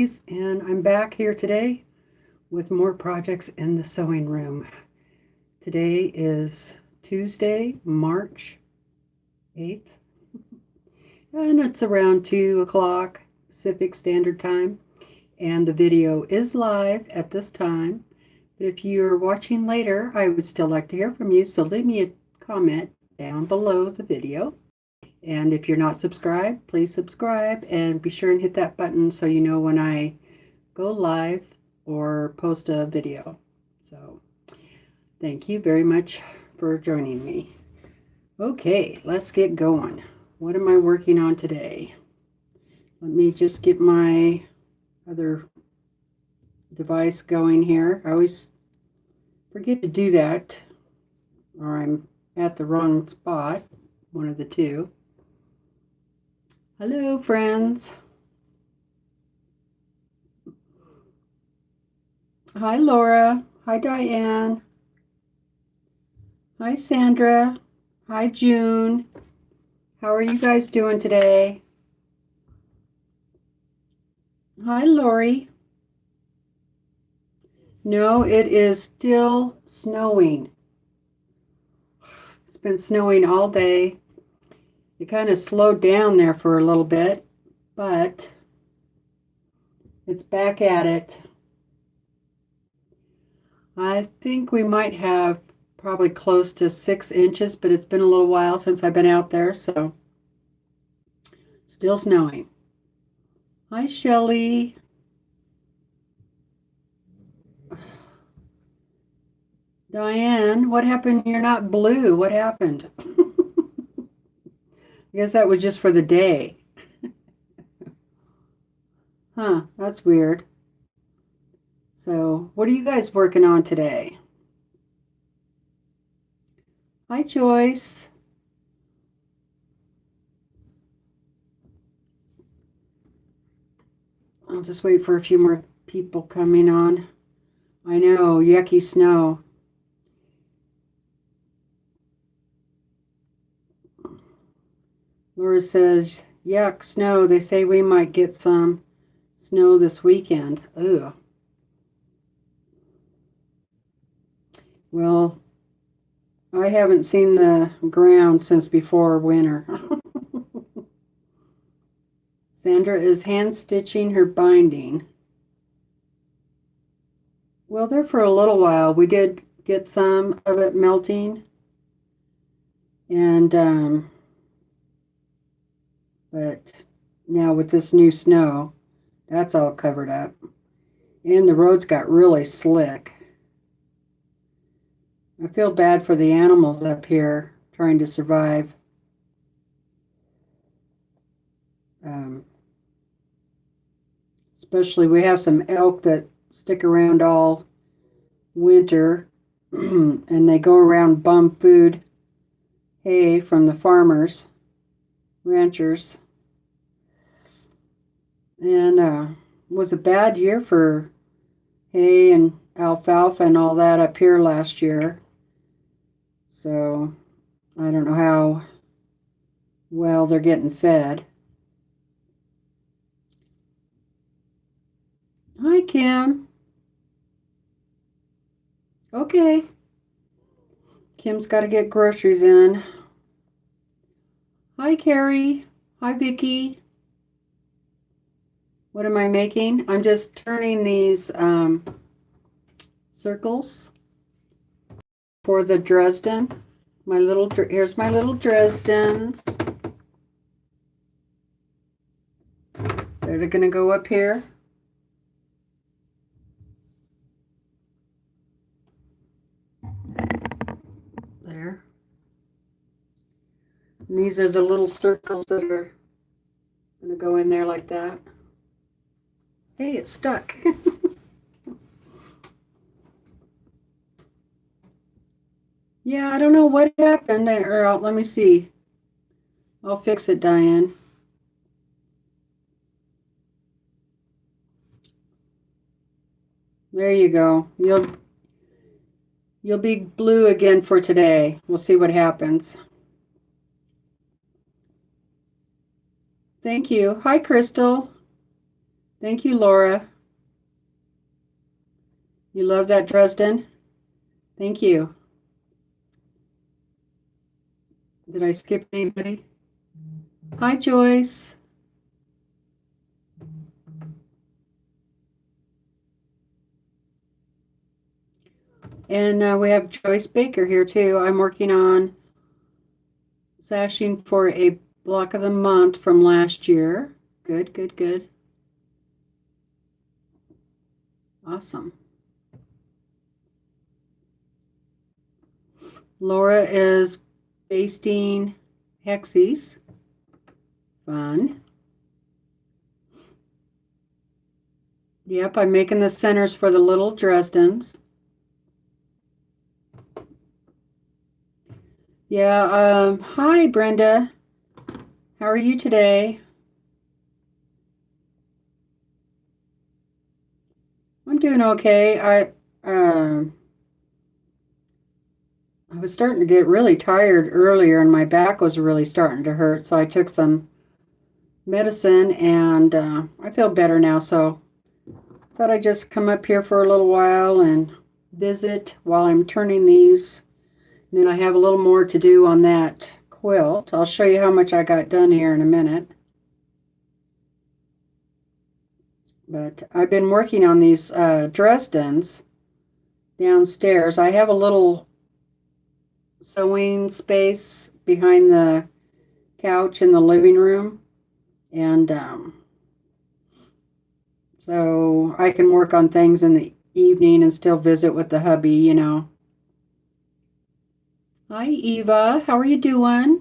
And I'm back here today with more projects in the sewing room. Today is Tuesday, March 8th, and it's around 2 o'clock Pacific Standard Time, and the video is live at this time. But if you're watching later, I would still like to hear from you, so leave me a comment down below the video. And if you're not subscribed, please subscribe and be sure and hit that button so you know when I go live or post a video. So thank you very much for joining me. Okay, let's get going. What am I working on today? Let me just get my other device going here. I always forget to do that, or I'm at the wrong spot, one of the two. Hello, friends. Hi, Laura. Hi, Diane. Hi, Sandra. Hi, June. How are you guys doing today? Hi, Lori. No, it is still snowing. It's been snowing all day. It kind of slowed down there for a little bit, but it's back at it. I think we might have probably close to 6 inches, but it's been a little while since I've been out there, so still snowing. Hi, Shelley. Diane, what happened? You're not blue. What happened? I guess that was just for the day. Huh, that's weird. So, what are you guys working on today? Hi, Joyce. I'll just wait for a few more people coming on. I know, yucky snow. Laura says, yuck, snow. They say we might get some snow this weekend. Ugh. Well, I haven't seen the ground since before winter. Sandra is hand stitching her binding. Well, there for a little while. We did get some of it melting. And, but now with this new snow, that's all covered up. And the roads got really slick. I feel bad for the animals up here trying to survive. Especially we have some elk that stick around all winter and they go around bum food hay from the farmers, ranchers. And it was a bad year for hay and alfalfa and all that up here last year. So I don't know how well they're getting fed. Hi, Kim. Okay. Kim's got to get groceries in. Hi, Carrie. Hi, Vicki. What am I making? I'm just turning these circles for the Dresden. Here's my little Dresdens. They're going to go up here. There. And these are the little circles that are going to go in there like that. Hey, it's stuck. Yeah, I don't know what happened there. Or, let me see. I'll fix it, Diane. There you go. You'll be blue again for today. We'll see what happens. Thank you. Hi, Crystal. Thank you, Laura. You love that, Dresden? Thank you. Did I skip anybody? Hi, Joyce. And we have Joyce Baker here too. I'm working on sashing for a block of the month from last year. Good, good, good. Awesome. Laura is basting hexies. Fun. Yep, I'm making the centers for the little Dresdens. Yeah, hi Brenda. How are you today? I'm doing okay. I was starting to get really tired earlier and my back was really starting to hurt, so I took some medicine and I feel better now, so thought I'd just come up here for a little while and visit while I'm turning these. And then I have a little more to do on that quilt. I'll show you how much I got done here in a minute. But I've been working on these Dresdens downstairs. I have a little sewing space behind the couch in the living room, and so I can work on things in the evening and still visit with the hubby, you know. Hi Eva, how are you doing?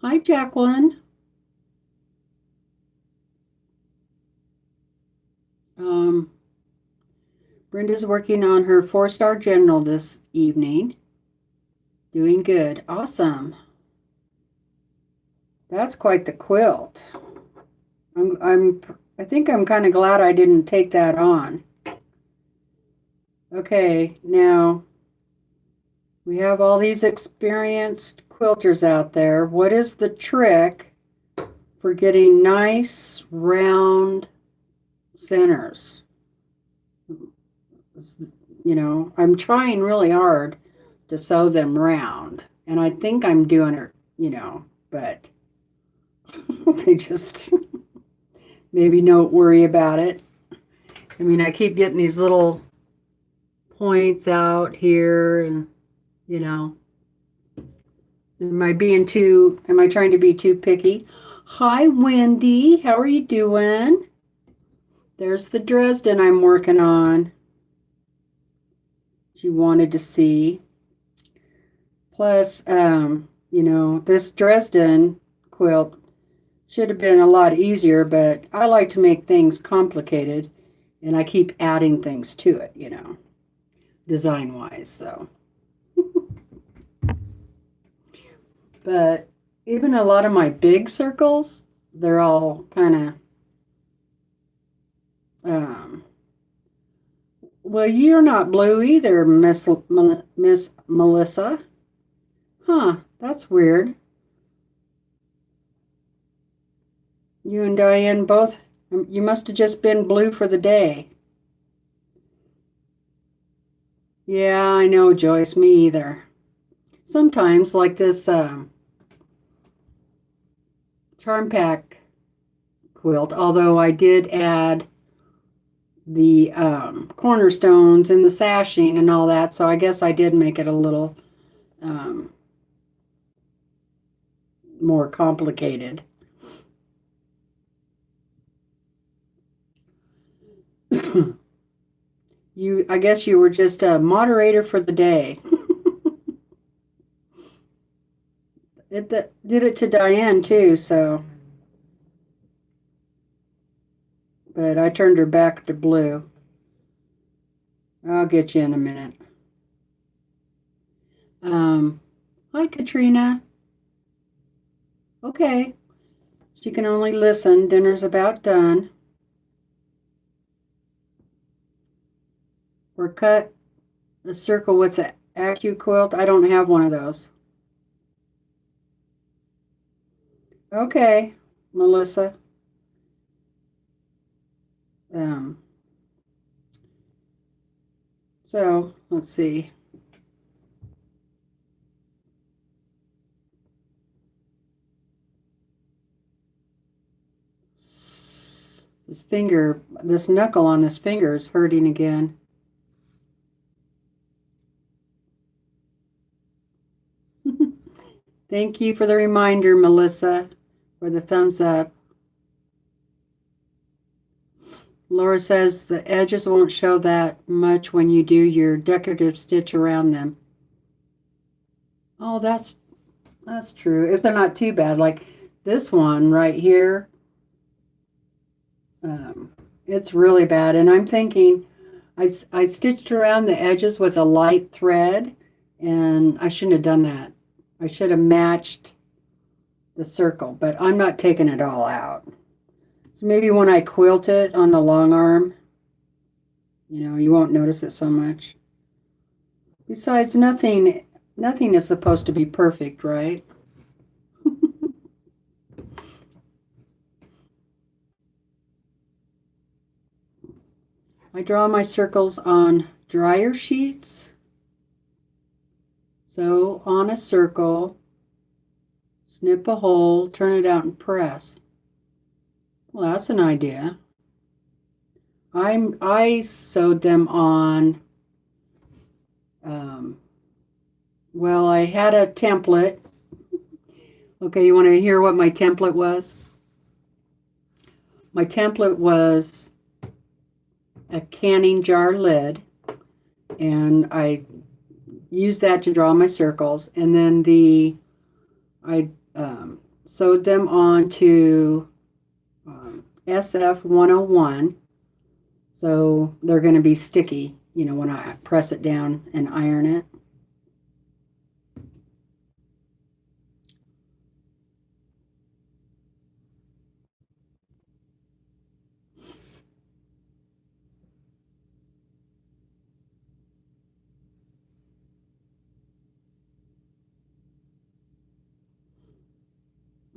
Hi Jacqueline. Brenda's working on her 4-star general this evening. Doing good. Awesome. That's quite the quilt. I think I'm kind of glad I didn't take that on. Okay, now we have all these experienced quilters out there. What is the trick for getting nice round centers? You know, I'm trying really hard to sew them round, and I think I'm doing it, you know, but they just maybe don't worry about it. I mean, I keep getting these little points out here, and you know, am I trying to be too picky? Hi Wendy, how are you doing? There's the Dresden I'm working on. You wanted to see. Plus, you know, this Dresden quilt should have been a lot easier, but I like to make things complicated, and I keep adding things to it, you know, design-wise, so. But even a lot of my big circles, they're all kind of, well, you're not blue either, Miss Melissa. Huh, that's weird. You and Diane both, you must have just been blue for the day. Yeah, I know, Joyce, me either. Sometimes, like this Charm Pack quilt, although I did add the cornerstones and the sashing and all that, so I guess I did make it a little more complicated. I guess you were just a moderator for the day. It did it to Diane too, so. But I turned her back to blue. I'll get you in a minute. Hi, Katrina. Okay. She can only listen. Dinner's about done. Or cut a circle with the Acu quilt. I don't have one of those. Okay, Melissa. Um, so let's see. This knuckle on this finger is hurting again. Thank you for the reminder, Melissa, for the thumbs up. Laura says the edges won't show that much when you do your decorative stitch around them. Oh, that's true. If they're not too bad, like this one right here, it's really bad. And I'm thinking, I stitched around the edges with a light thread, and I shouldn't have done that. I should have matched the circle, but I'm not taking it all out. So maybe when I quilt it on the long arm, you won't notice it so much. Besides, nothing is supposed to be perfect, right? I draw my circles on dryer sheets. So on a circle, snip a hole, turn it out and press. Well, that's an idea. I sewed them on, well, I had a template. Okay, you want to hear what my template was? My template was a canning jar lid, and I used that to draw my circles, and then I sewed them onto SF 101, so they're going to be sticky, when I press it down and iron it.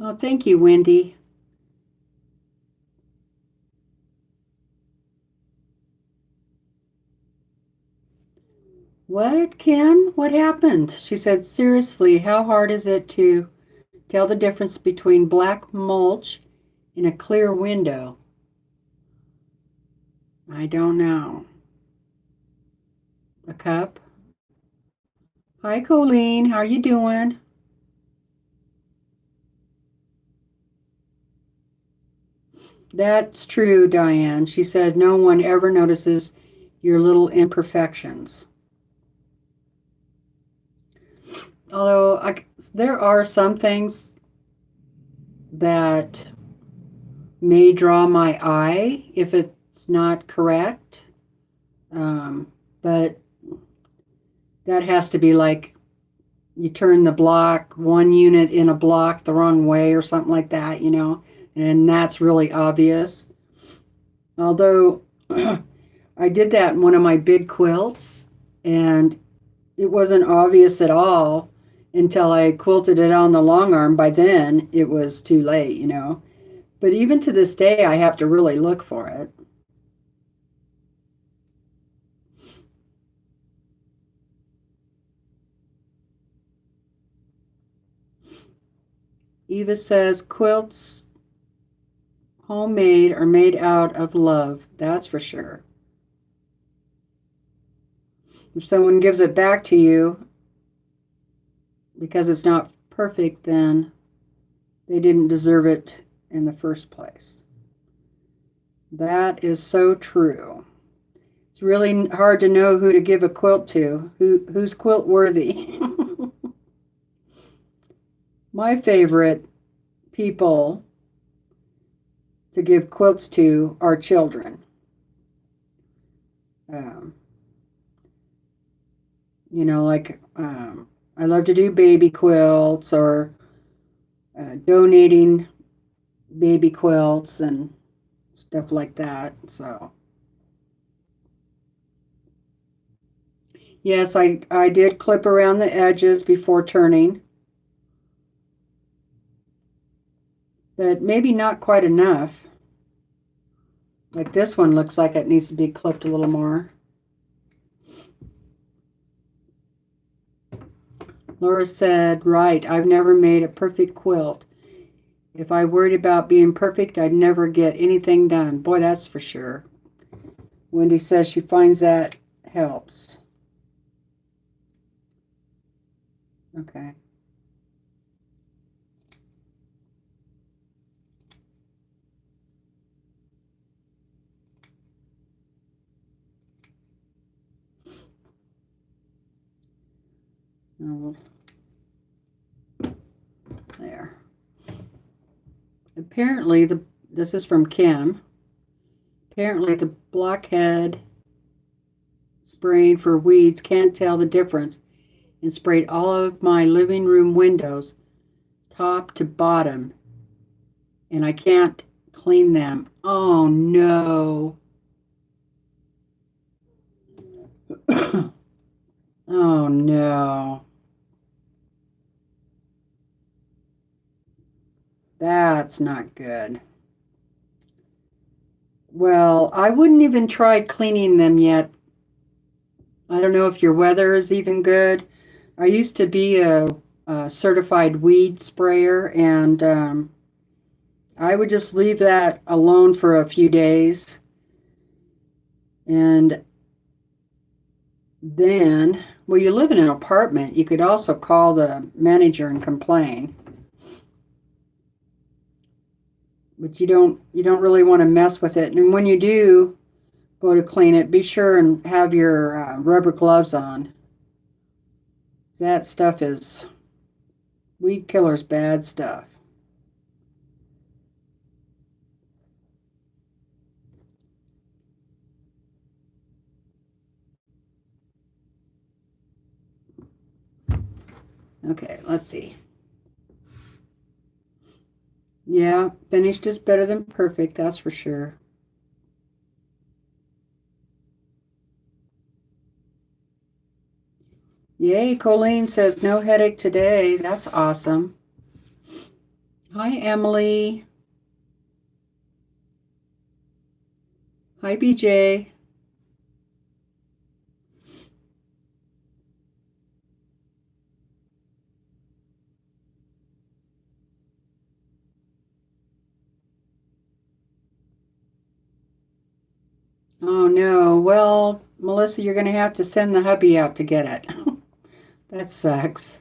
Oh, thank you, Wendy. What, Kim? What happened? She said, seriously, how hard is it to tell the difference between black mulch and a clear window? I don't know. A cup? Hi, Colleen. How are you doing? That's true, Diane. She said no one ever notices your little imperfections. Although there are some things that may draw my eye if it's not correct. But that has to be like you turn the block, one unit in a block the wrong way or something like that, and that's really obvious. Although I did that in one of my big quilts, and it wasn't obvious at all until I quilted it on the long arm. By then, it was too late, But even to this day, I have to really look for it. Eva says, quilts homemade are made out of love. That's for sure. If someone gives it back to you because it's not perfect, then they didn't deserve it in the first place. That is so true. It's really hard to know who to give a quilt to, who's quilt worthy. My favorite people to give quilts to are children. I love to do baby quilts or donating baby quilts and stuff like that. So yes, I did clip around the edges before turning, but maybe not quite enough. Like this one looks like it needs to be clipped a little more. Laura said, right, I've never made a perfect quilt. If I worried about being perfect, I'd never get anything done. Boy, that's for sure. Wendy says she finds that helps. Okay. Oh, there. Apparently, this is from Kim. Apparently, the blockhead spraying for weeds can't tell the difference and sprayed all of my living room windows, top to bottom, and I can't clean them. Oh no. Oh no. That's not good. Well, I wouldn't even try cleaning them yet. I don't know if your weather is even good. I used to be a certified weed sprayer, and I would just leave that alone for a few days. And then, well, you live in an apartment, you could also call the manager and complain. But you don't really want to mess with it. And when you do go to clean it, be sure and have your rubber gloves on. That stuff is weed killer's bad stuff. Okay, let's see. Yeah, finished is better than perfect, that's for sure. Yay, Colleen says no headache today. That's awesome. Hi, Emily. Hi, BJ. Oh no. Well, Melissa, you're going to have to send the hubby out to get it. That sucks.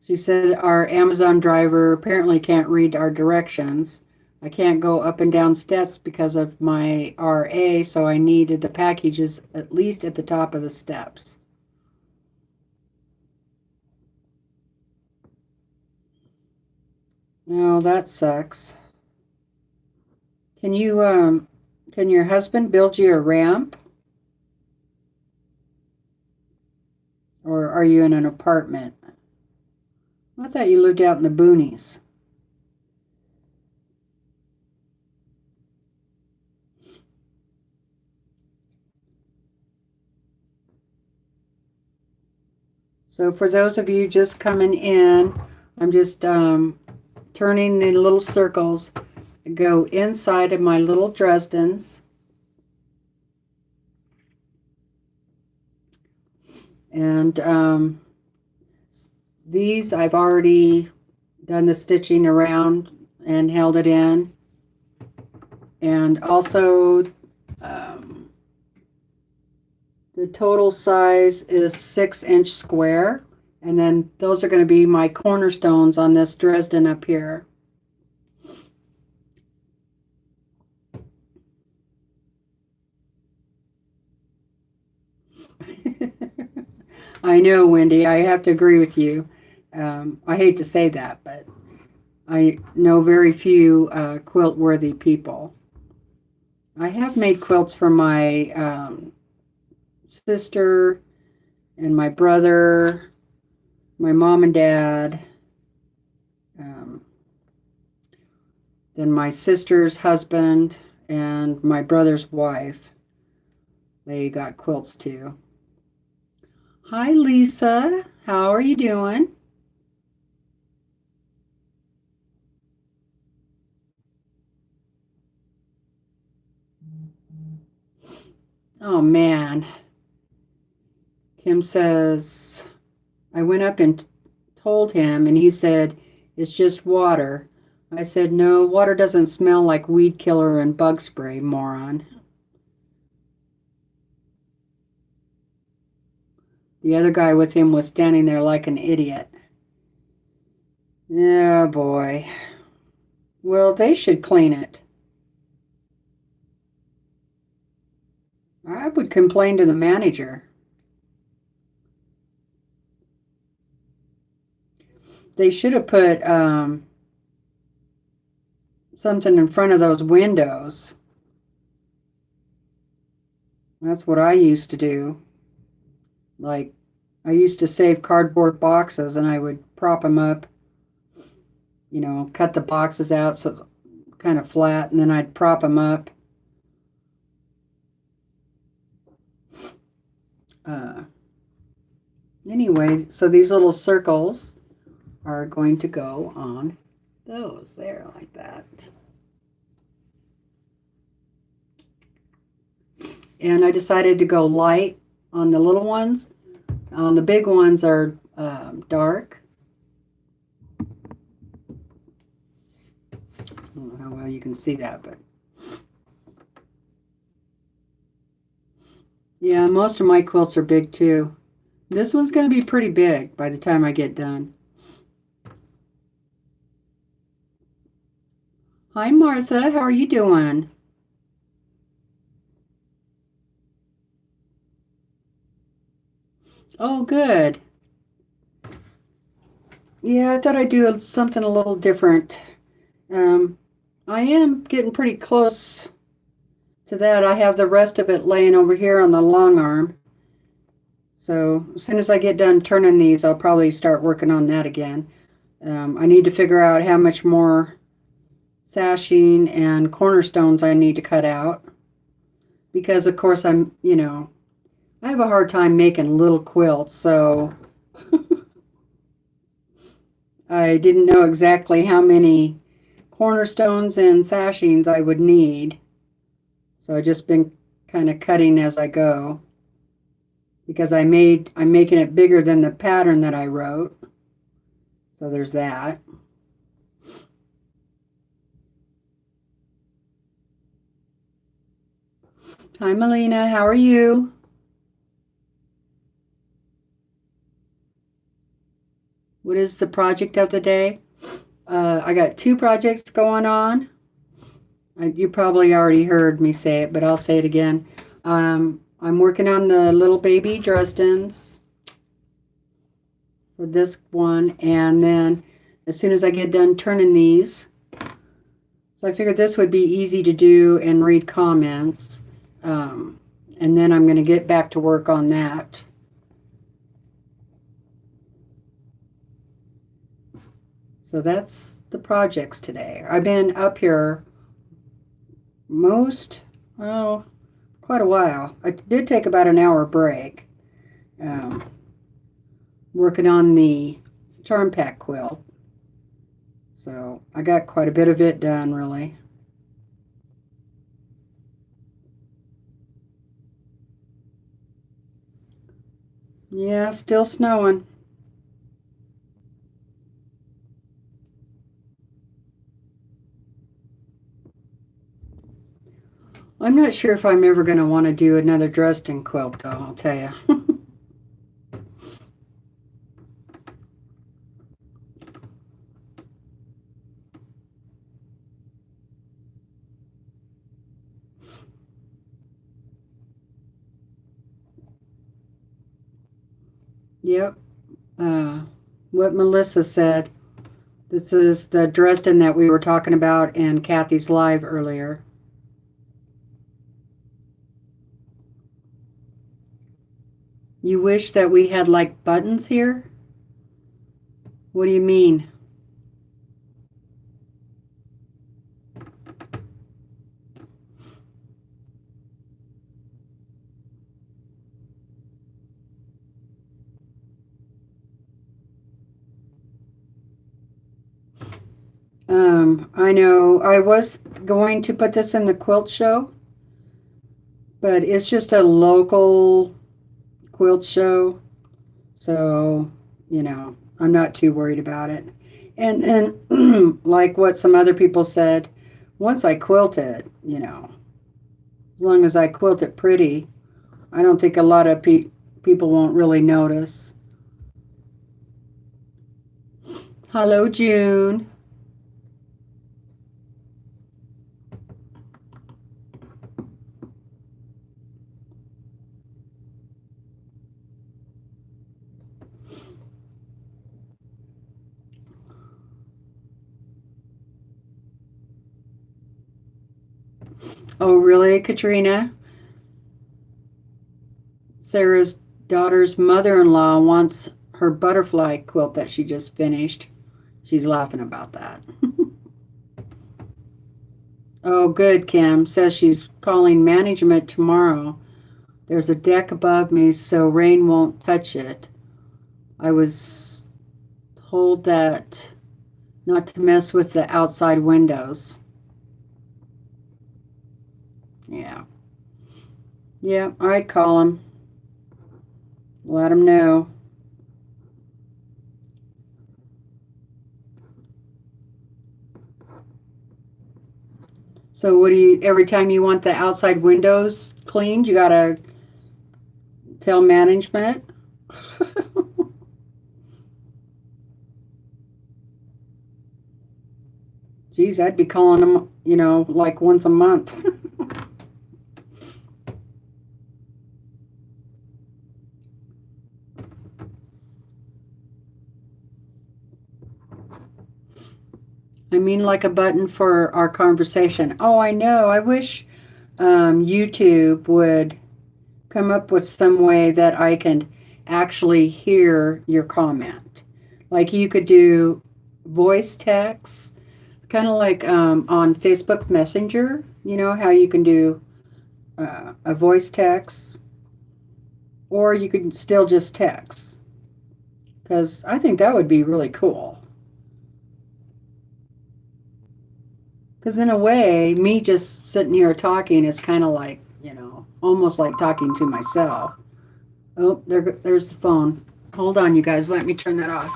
She said our Amazon driver apparently can't read our directions. I can't go up and down steps because of my RA, so I needed the packages at least at the top of the steps. Oh, that sucks. Can your husband build you a ramp? Or are you in an apartment? I thought you lived out in the boonies. So for those of you just coming in, I'm just turning in little circles. I go inside of my little Dresdens. And these I've already done the stitching around and held it in. And also the total size is 6-inch square. And then those are going to be my cornerstones on this Dresden up here. I know, Wendy, I have to agree with you. I hate to say that, but I know very few quilt-worthy people. I have made quilts for my sister and my brother, my mom and dad, then my sister's husband and my brother's wife. They got quilts too. Hi, Lisa. How are you doing? Oh man. Kim says, I went up and told him, and he said, it's just water. I said, no, water doesn't smell like weed killer and bug spray, moron. The other guy with him was standing there like an idiot. Yeah, boy. Well, they should clean it. I would complain to the manager. They should have put something in front of those windows. That's what I used to do. Like, I used to save cardboard boxes and I would prop them up, cut the boxes out so kind of flat, and then I'd prop them up. Anyway, so these little circles are going to go on those there like that. And I decided to go light on the little ones. The big ones are dark. I don't know how well you can see that, but yeah, most of my quilts are big too. This one's going to be pretty big by the time I get done. Hi, Martha. How are you doing? Oh, good. Yeah, I thought I'd do something a little different. I am getting pretty close to that. I have the rest of it laying over here on the long arm. So as soon as I get done turning these, I'll probably start working on that again. I need to figure out how much more sashing and cornerstones I need to cut out. Because, of course, I have a hard time making little quilts, so I didn't know exactly how many cornerstones and sashings I would need. So I've just been kind of cutting as I go. Because I'm making it bigger than the pattern that I wrote. So there's that. Hi, Melina. How are you? What is the project of the day? I got 2 projects going on. You probably already heard me say it, but I'll say it again. I'm working on the little baby Dresdens for this one, and then as soon as I get done turning these, so I figured this would be easy to do and read comments, and then I'm going to get back to work on that. So that's the projects today. I've been up here quite a while. I did take about an hour break, working on the charm pack quilt. So I got quite a bit of it done, really. Yeah, still snowing. I'm not sure if I'm ever going to want to do another Dresden quilt, though, I'll tell you. Yep. What Melissa said. This is the Dresden that we were talking about in Kathy's live earlier. You wish that we had like buttons here? What do you mean? I know I was going to put this in the quilt show, But it's just a local quilt show. So, I'm not too worried about it. And like what some other people said, once I quilt it, as long as I quilt it pretty, I don't think a lot of people won't really notice. Hello, June. Oh, really, Katrina? Sarah's daughter's mother-in-law wants her butterfly quilt that she just finished. She's laughing about that. Oh, good, Kim. Says she's calling management tomorrow. There's a deck above me, so rain won't touch it. I was told that not to mess with the outside windows. Yeah. Yeah, I'd call them. Let them know. So what do you, every time you want the outside windows cleaned, you gotta tell management? Geez, I'd be calling them, like once a month. I mean, like a button for our conversation. Oh, I know. I wish YouTube would come up with some way that I can actually hear your comment. Like you could do voice text, kind of like on Facebook Messenger. You know how you can do a voice text, or you could still just text. Because I think that would be really cool. Because in a way, me just sitting here talking is kind of like, almost like talking to myself. Oh, there's the phone. Hold on, you guys. Let me turn that off.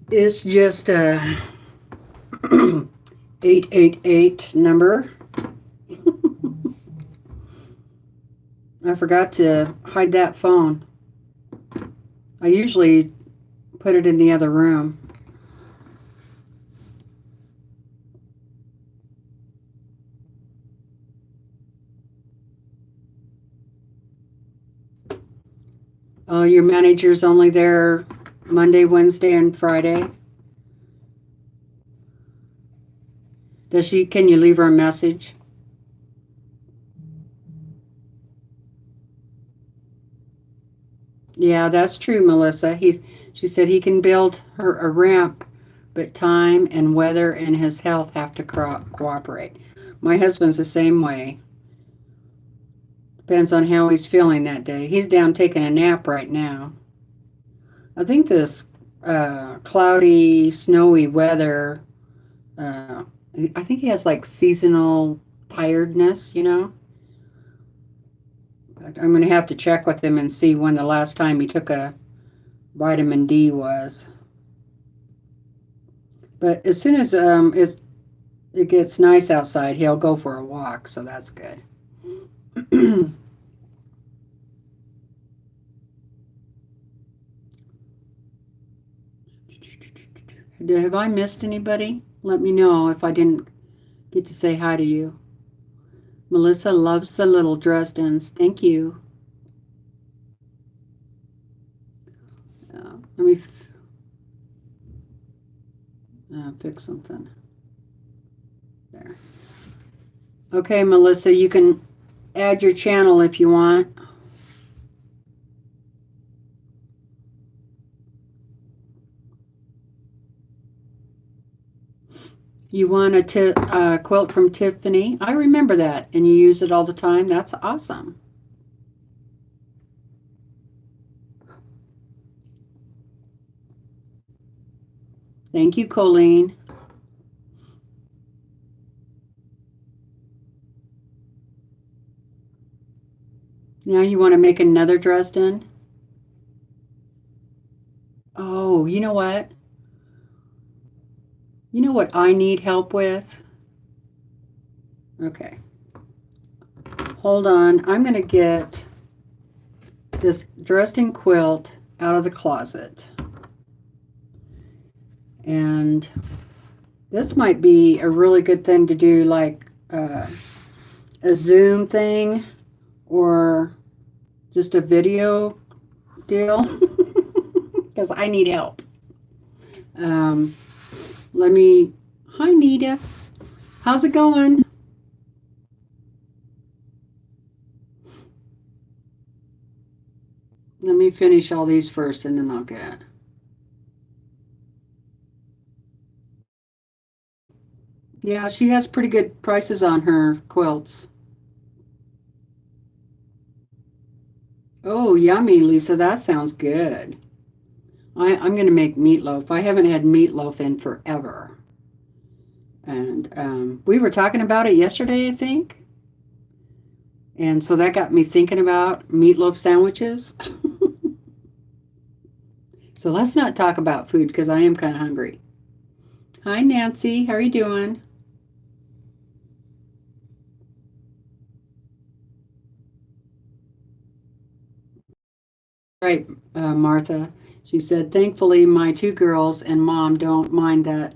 It's just a 888 number. I forgot to hide that phone. I usually put it in the other room. Oh, your manager's only there Monday, Wednesday, and Friday? Can you leave her a message? Yeah, that's true, Melissa. She said he can build her a ramp, but time and weather and his health have to cooperate. My husband's the same way. Depends on how he's feeling that day. He's down taking a nap right now. I think this cloudy, snowy weather, I think he has like seasonal tiredness, But I'm going to have to check with him and see when the last time he took a vitamin D was. But as soon as it gets nice outside, he'll go for a walk, so that's good. Have I missed anybody? Let me know if I didn't get to say hi to you. Melissa loves the little Dresdens. Thank you. Let me fix something. There. Okay, Melissa, you can add your channel if you want. You want a quilt from Tiffany? I remember that, and you use it all the time. That's awesome. Thank you, Colleen. Now you want to make another Dresden? Oh, you know what? You know what I need help with? Okay. Hold on. I'm going to get this Dresden quilt out of the closet. And this might be a really good thing to do, like a Zoom thing or just a video deal, because I need help. Hi Nita, how's it going? Let me finish all these first and then I'll get it. Yeah, she has pretty good prices on her quilts. Oh, yummy, Lisa. That sounds good. I'm going to make meatloaf. I haven't had meatloaf in forever. And we were talking about it yesterday, I think. And so that got me thinking about meatloaf sandwiches. So let's not talk about food because I am kind of hungry. Hi, Nancy. How are you doing? Right, Martha. She said, thankfully, my two girls and mom don't mind that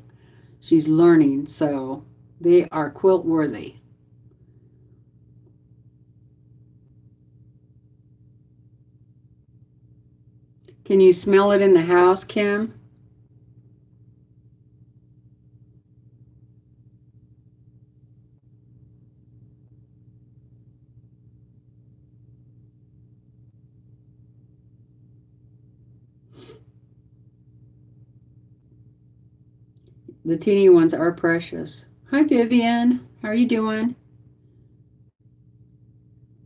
she's learning, so they are quilt worthy. Can you smell it in the house, Kim? The teeny ones are precious. Hi, Vivian. How are you doing?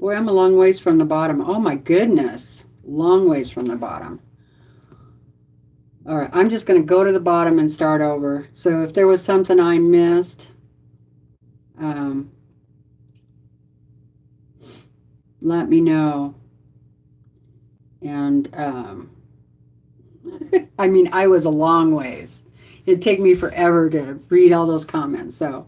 Boy, I'm a long ways from the bottom. Oh my goodness. Long ways from the bottom. All right, I'm just going to go to the bottom and start over. So if there was something I missed, let me know. And I mean, I was a long ways. It'd take me forever to read all those comments. So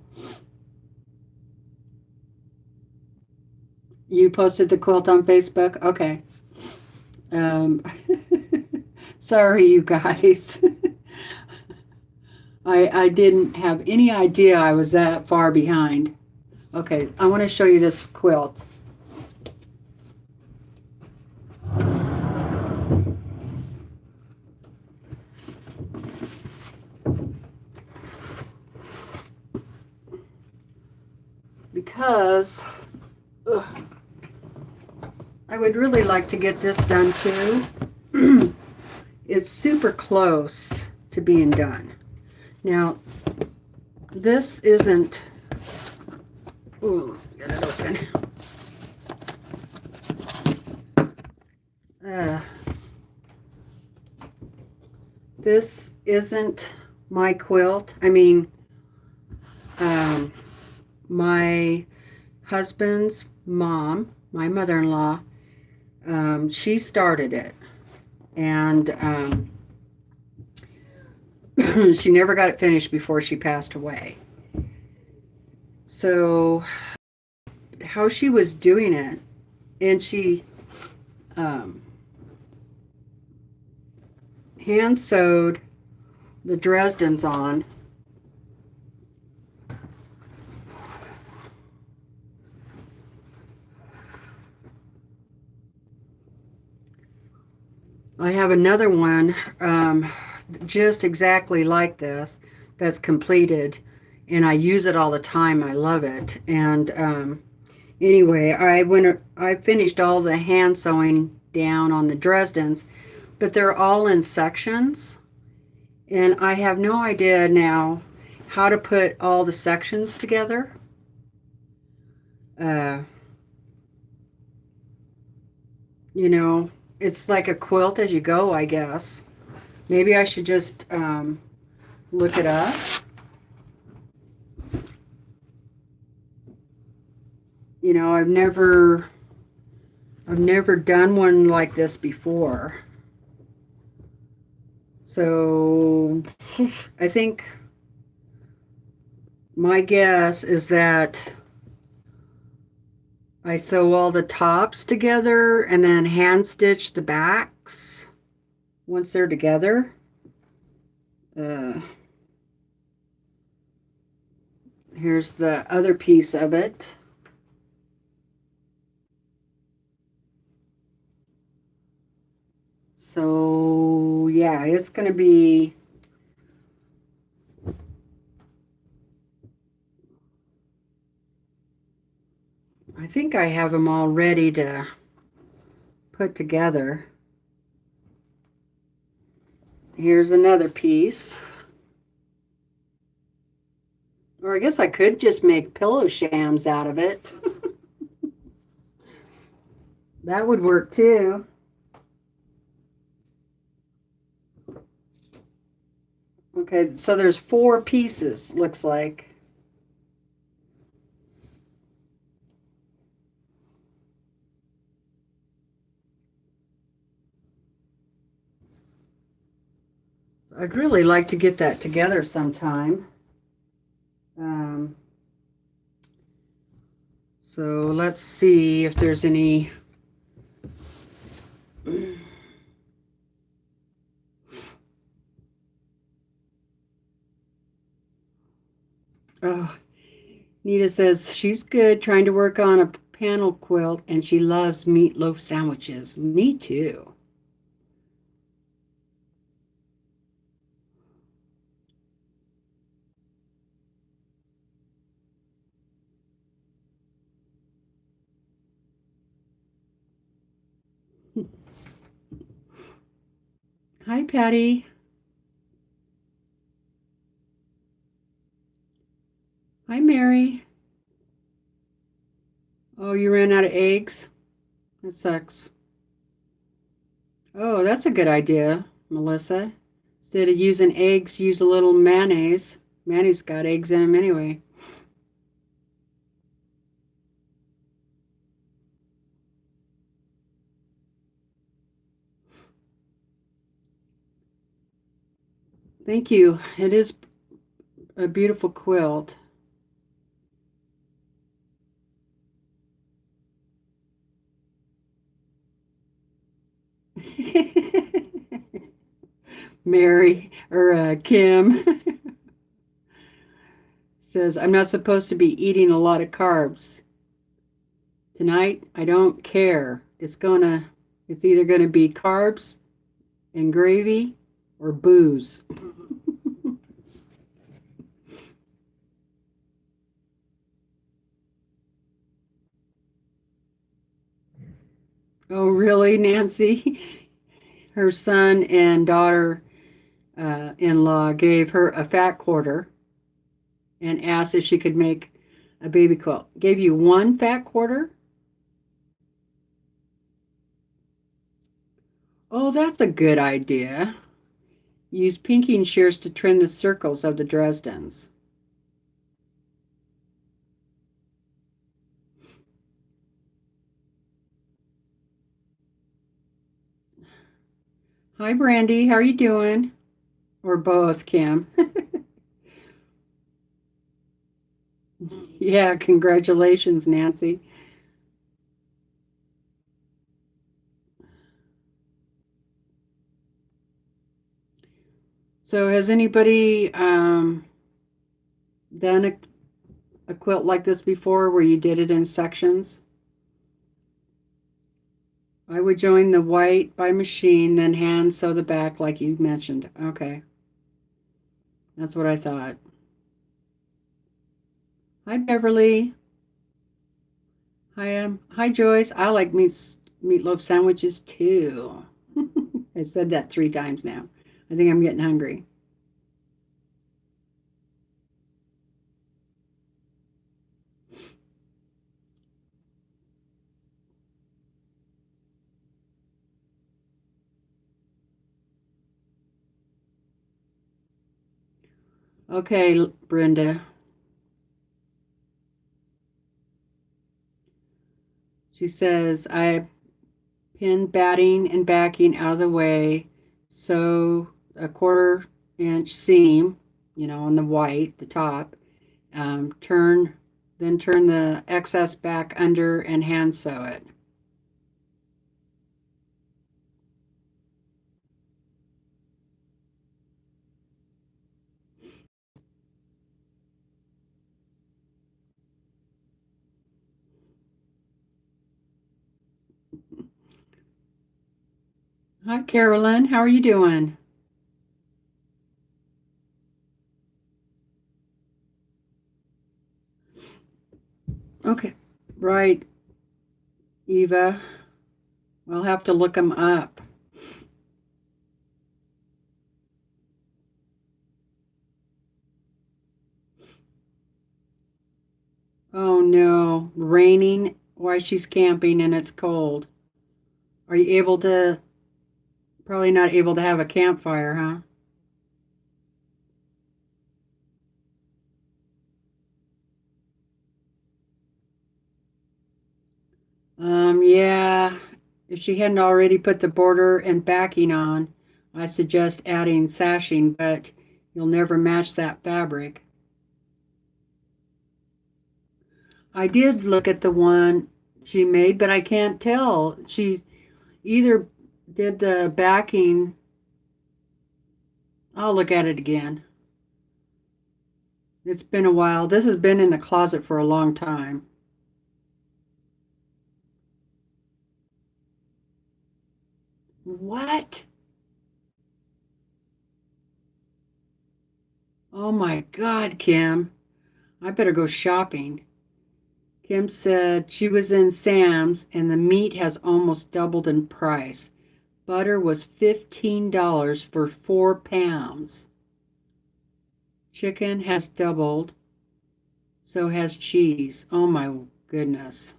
you posted the quilt on Facebook? Okay. Sorry, you guys. I didn't have any idea I was that far behind. Okay, I want to show you this quilt. Because I would really like to get this done too. It's super close to being done. Now, this isn't, ooh, get it open. This isn't my quilt. I mean, my husband's mom, my mother-in-law, she started it. And she never got it finished before she passed away. So how she was doing it, and she hand sewed the Dresdens on. I have another one just exactly like this that's completed, and I use it all the time. I love it. And anyway, I finished all the hand sewing down on the Dresdens, but they're all in sections, and I have no idea now how to put all the sections together. You know, it's like a quilt as you go, I guess. Maybe I should just look it up. You know, I've never done one like this before. So I think my guess is that I sew all the tops together and then hand stitch the backs once they're together. Here's the other piece of it. So yeah, it's going to be I think I have them all ready to put together. Here's another piece. Or I guess I could just make pillow shams out of it. That would work too. Okay, so there's 4 pieces, looks like. I'd really like to get that together sometime. So let's see if there's any. Oh, Nita says she's good trying to work on a panel quilt and she loves meatloaf sandwiches. Me too. Hi, Patty. Hi, Mary. Oh, you ran out of eggs? That sucks. Oh, that's a good idea, Melissa. Instead of using eggs, use a little mayonnaise. Mayonnaise got eggs in them anyway. Thank you. It is a beautiful quilt. Mary or Kim says, I'm not supposed to be eating a lot of carbs. Tonight, I don't care. It's either gonna be carbs and gravy or booze. Oh, really, Nancy? Her son and daughter in-law gave her a fat quarter and asked if she could make a baby quilt. Gave you 1 fat quarter? Oh, that's a good idea. Use pinking shears to trim the circles of the Dresdens. Hi, Brandy. How are you doing? Or both, Kim. Yeah, congratulations, Nancy. So has anybody done a quilt like this before where you did it in sections? I would join the white by machine, then hand sew the back like you mentioned. Okay. That's what I thought. Hi, Beverly. Hi, Joyce. I like meatloaf sandwiches too. I've said that 3 times now. I think I'm getting hungry. Okay, Brenda. She says, I pinned batting and backing out of the way, sew a 1/4 inch seam, on the white, the top, turn the excess back under and hand sew it. Hi, Carolyn. How are you doing? Okay, right, Eva. We'll have to look them up. Oh no, raining while she's camping and it's cold. Are you able to, probably not able to have a campfire, huh? Yeah, if she hadn't already put the border and backing on, I suggest adding sashing, but you'll never match that fabric. I did look at the one she made, but I can't tell. She either did the backing. I'll look at it again. It's been a while. This has been in the closet for a long time. What? Oh my God, Kim. I better go shopping. Kim said she was in Sam's and the meat has almost doubled in price. Butter was $15 for 4 pounds. Chicken has doubled, so has cheese. Oh my goodness.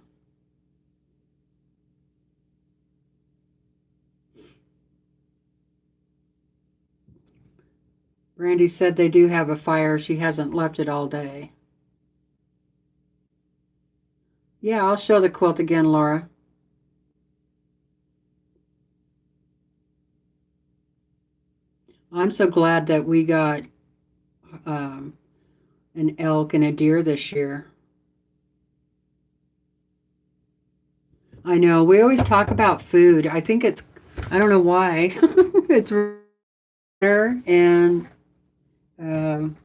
Brandy said they do have a fire. She hasn't left it all day. Yeah, I'll show the quilt again, Laura. I'm so glad that we got um, an elk and a deer this year. I know, we always talk about food. I don't know why. It's rare and um,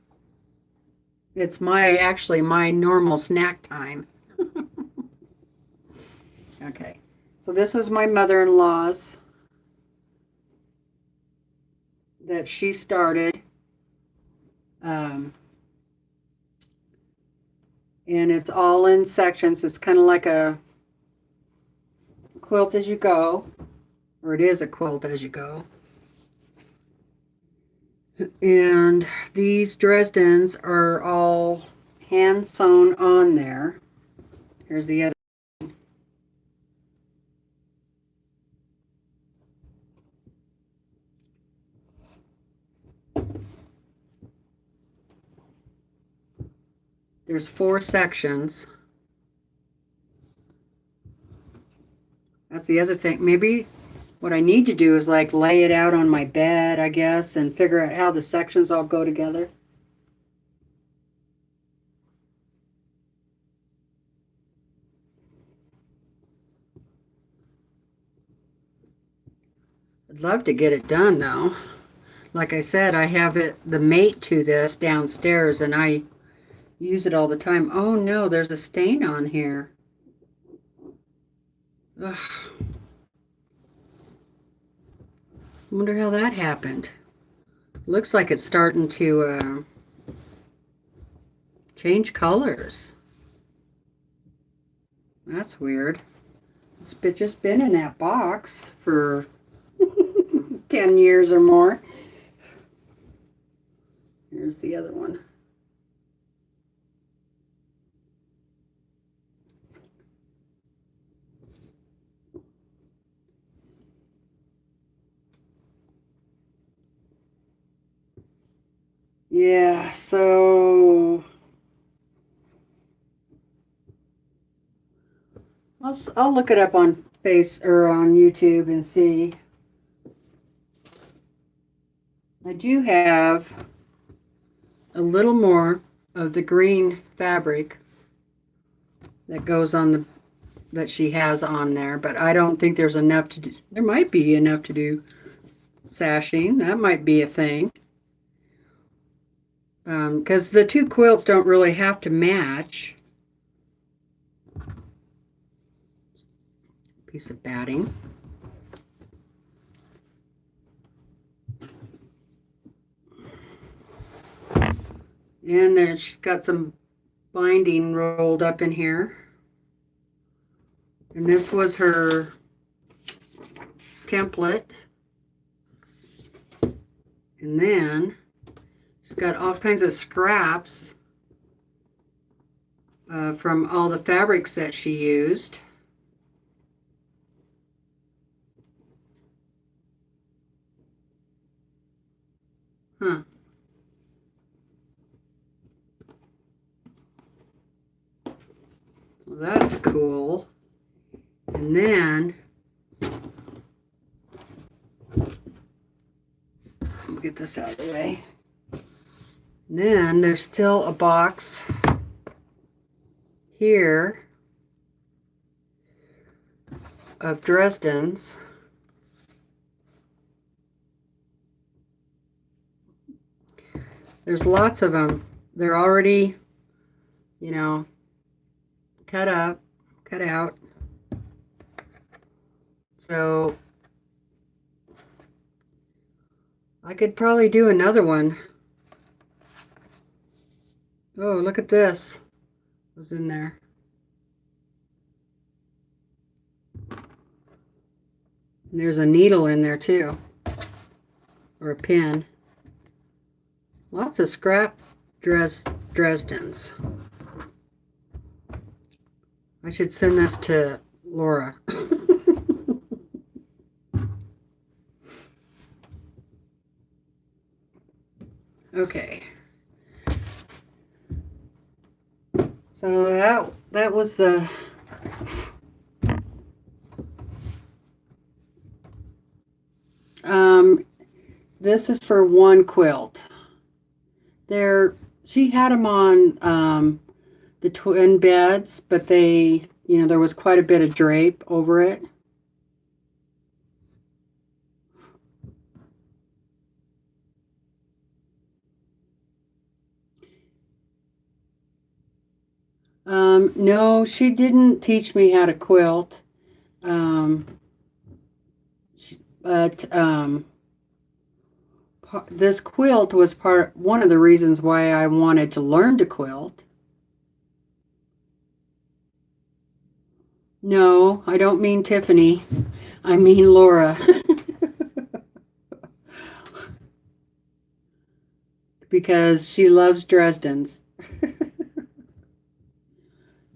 it's actually my normal snack time. Okay, so this was my mother-in-law's that she started. Um, and it's all in sections. It's kind of like a quilt as you go, or it is a quilt as you go. And these Dresdens are all hand sewn on there. Here's the other. There's 4 sections. That's the other thing. Maybe what I need to do is like lay it out on my bed, I guess, and figure out how the sections all go together. I'd love to get it done though. Like I said, I have the mate to this downstairs and I use it all the time. Oh no, there's a stain on here. Ugh. I wonder how that happened. Looks like it's starting to change colors. That's weird. It's just been in that box for 10 years or more. Here's the other one. Yeah, so I'll look it up on on YouTube and see. I do have a little more of the green fabric that goes on that she has on there, but I don't think there's enough to do. There might be enough to do sashing. That might be a thing. Because the two quilts don't really have to match. Piece of batting. And she's got some binding rolled up in here. And this was her template. And then she's got all kinds of scraps from all the fabrics that she used. Huh. Well, that's cool. And then I'll get this out of the way. And then there's still a box here of Dresden's. There's lots of them. They're already, you know, cut out. So I could probably do another one. Oh, look at this. Was in there. And there's a needle in there too. Or a pin. Lots of scrap Dresden's. I should send this to Laura. Okay. So that was the this is for one quilt. She had them on the twin beds, but they, there was quite a bit of drape over it. No, she didn't teach me how to quilt. But this quilt was one of the reasons why I wanted to learn to quilt. No, I don't mean Tiffany. I mean Laura. Because she loves Dresden's.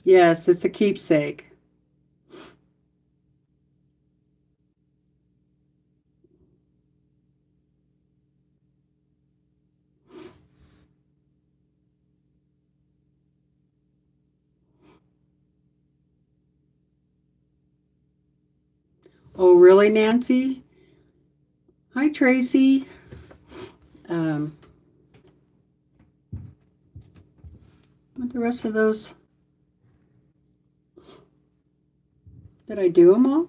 Yes, it's a keepsake. Oh, really, Nancy? Hi, Tracy. What the rest of those? Did I do them all?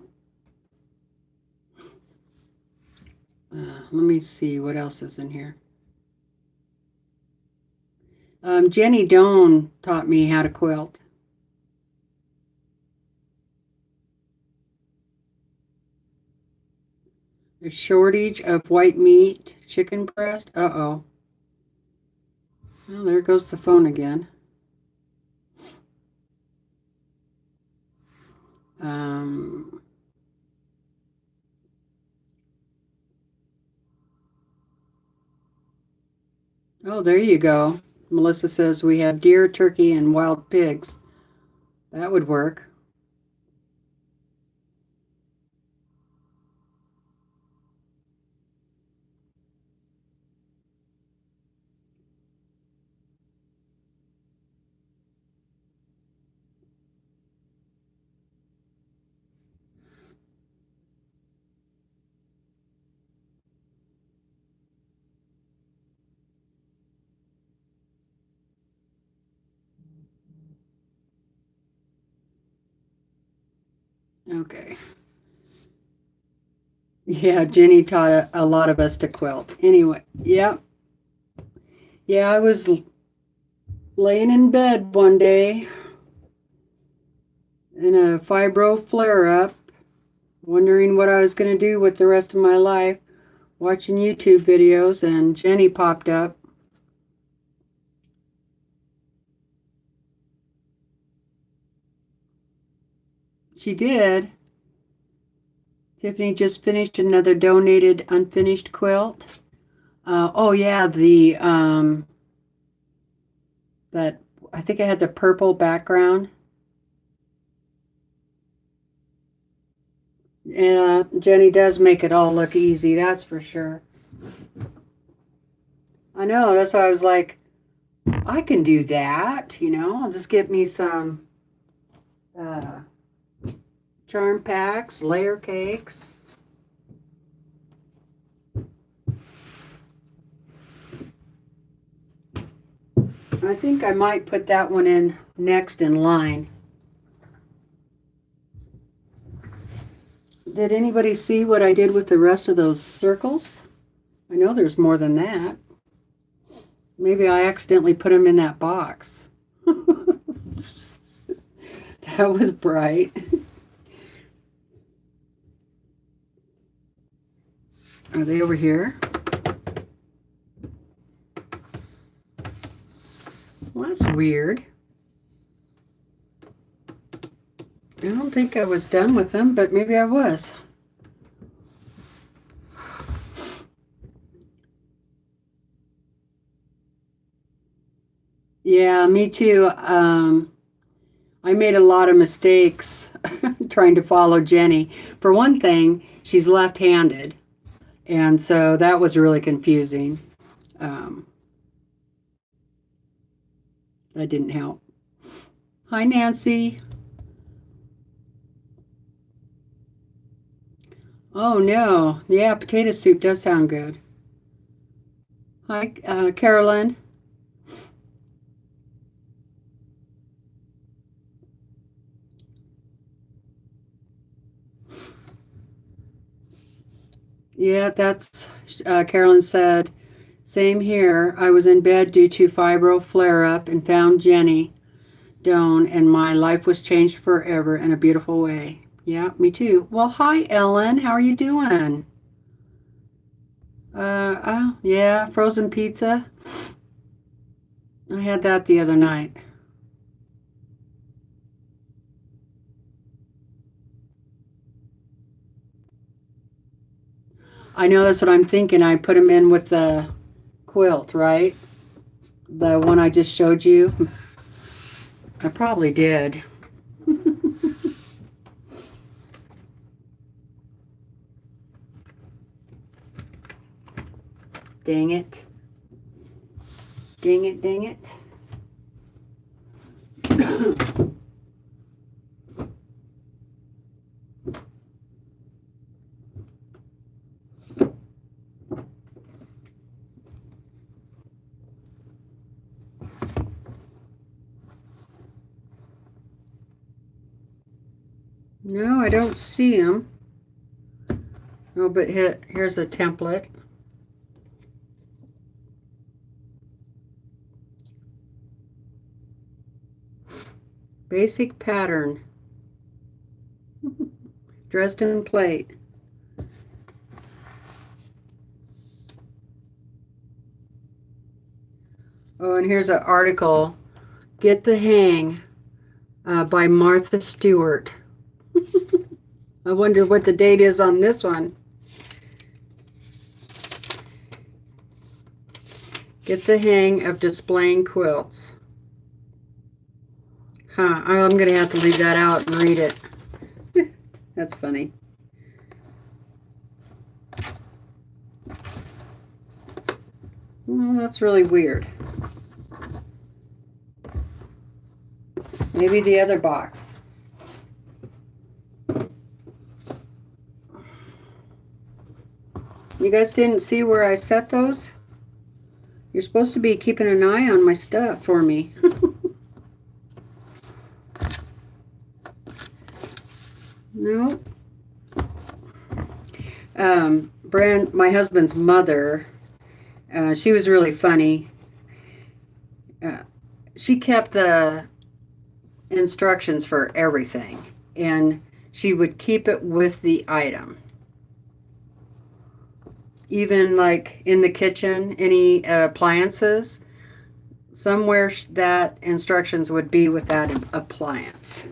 Let me see what else is in here. Jenny Doan taught me how to quilt. A shortage of white meat, chicken breast. Uh-oh. Well, there goes the phone again. Oh, there you go. Melissa says we have deer, turkey, and wild pigs. That would work. Okay. Yeah, Jenny taught a lot of us to quilt. Anyway, yeah. Yeah, I was laying in bed one day in a fibro flare-up, wondering what I was going to do with the rest of my life, watching YouTube videos, and Jenny popped up. She did. Tiffany just finished another donated unfinished quilt. Oh yeah, that I think I had the purple background. Yeah, Jenny does make it all look easy, that's for sure. I know, that's why I was like, I can do that, you know. I'll just get me some charm packs, layer cakes. I think I might put that one in next in line. Did anybody see what I did with the rest of those circles? I know there's more than that. Maybe I accidentally put them in that box. That was bright. Are they over here? Well, that's weird. I don't think I was done with them, but maybe I was. Yeah, me too. I made a lot of mistakes trying to follow Jenny. For one thing, she's left-handed, and so that was really confusing. That didn't help. Hi, Nancy. Oh, no. Yeah, potato soup does sound good. Hi, Carolyn. Yeah, that's, Carolyn said, same here. I was in bed due to fibro flare-up and found Jenny Doan, and my life was changed forever in a beautiful way. Yeah, me too. Well, hi, Ellen. How are you doing? Oh, yeah, frozen pizza. I had that the other night. I know, that's what I'm thinking. I put them in with the quilt, right? The one I just showed you. I probably did. Dang it. Dang it, dang it. No, I don't see them. Oh, but here's a template. Basic pattern. Dresden plate. Oh, and here's an article, Get the Hang, by Martha Stewart. I wonder what the date is on this one. Get the hang of displaying quilts. Huh, I'm going to have to leave that out and read it. That's funny. Well, that's really weird. Maybe the other box. You guys didn't see where I set those? You're supposed to be keeping an eye on my stuff for me. No, My husband's mother, she was really funny. Uh, she kept the instructions for everything, and she would keep it with the item. Even like in the kitchen, any appliances, somewhere that instructions would be with that appliance.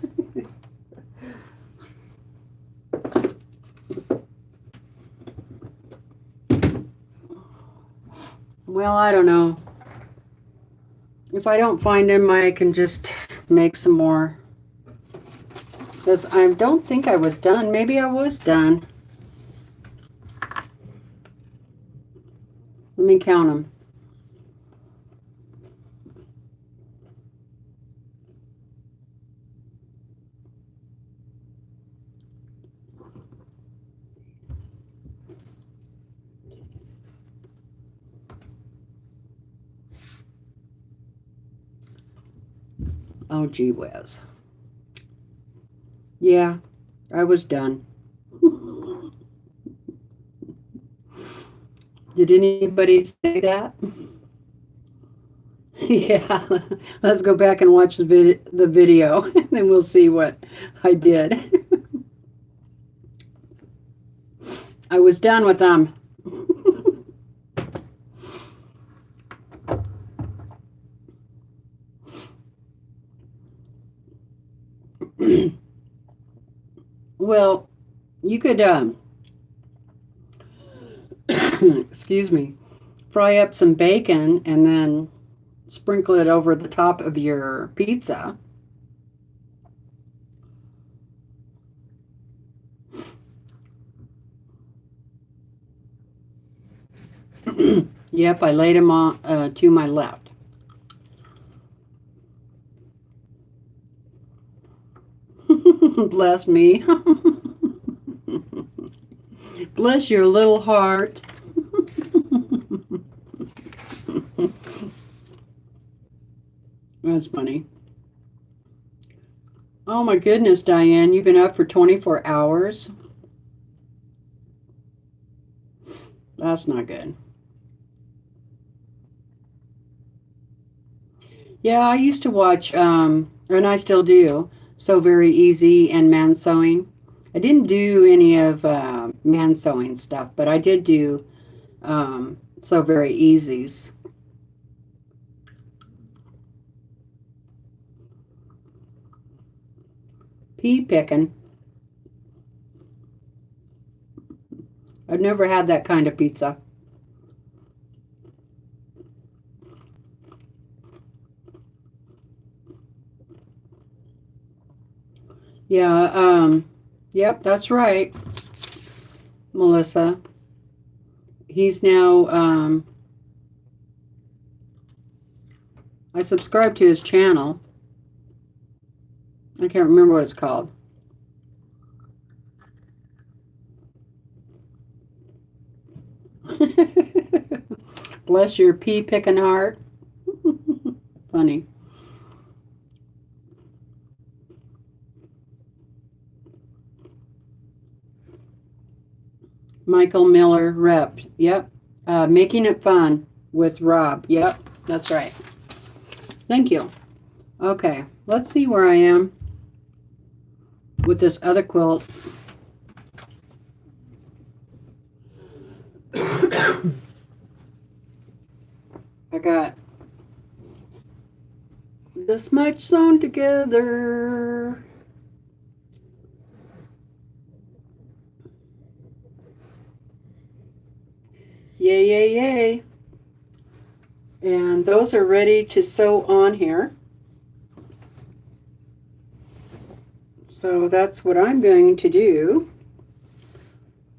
Well, I don't know. If I don't find them, I can just make some more. Because I don't think I was done. Maybe I was done. Let me count them. Oh, gee whiz. Yeah, I was done. Did anybody say that? Yeah, let's go back and watch the video, and then we'll see what I did. I was done with them. Well, you could, excuse me, fry up some bacon and then sprinkle it over the top of your pizza. Yep, I laid them on to my left. Bless me. Bless your little heart. That's funny. Oh my goodness, Diane, you've been up for 24 hours? That's not good. Yeah, I used to watch, and I still do, So Very Easy and Man Sewing. I didn't do any of man sewing stuff, but I did do So Very Easy's. Pea picking. I've never had that kind of pizza. Yeah, yep, that's right, Melissa. He's now, I subscribe to his channel. I can't remember what it's called. Bless your pea picking heart. Funny. Michael Miller Rep. Yep. Making It Fun with Rob. Yep, that's right. Thank you. Okay, let's see where I am with this other quilt. I got this much sewn together. Yay, yay, yay. And those are ready to sew on here. So that's what I'm going to do.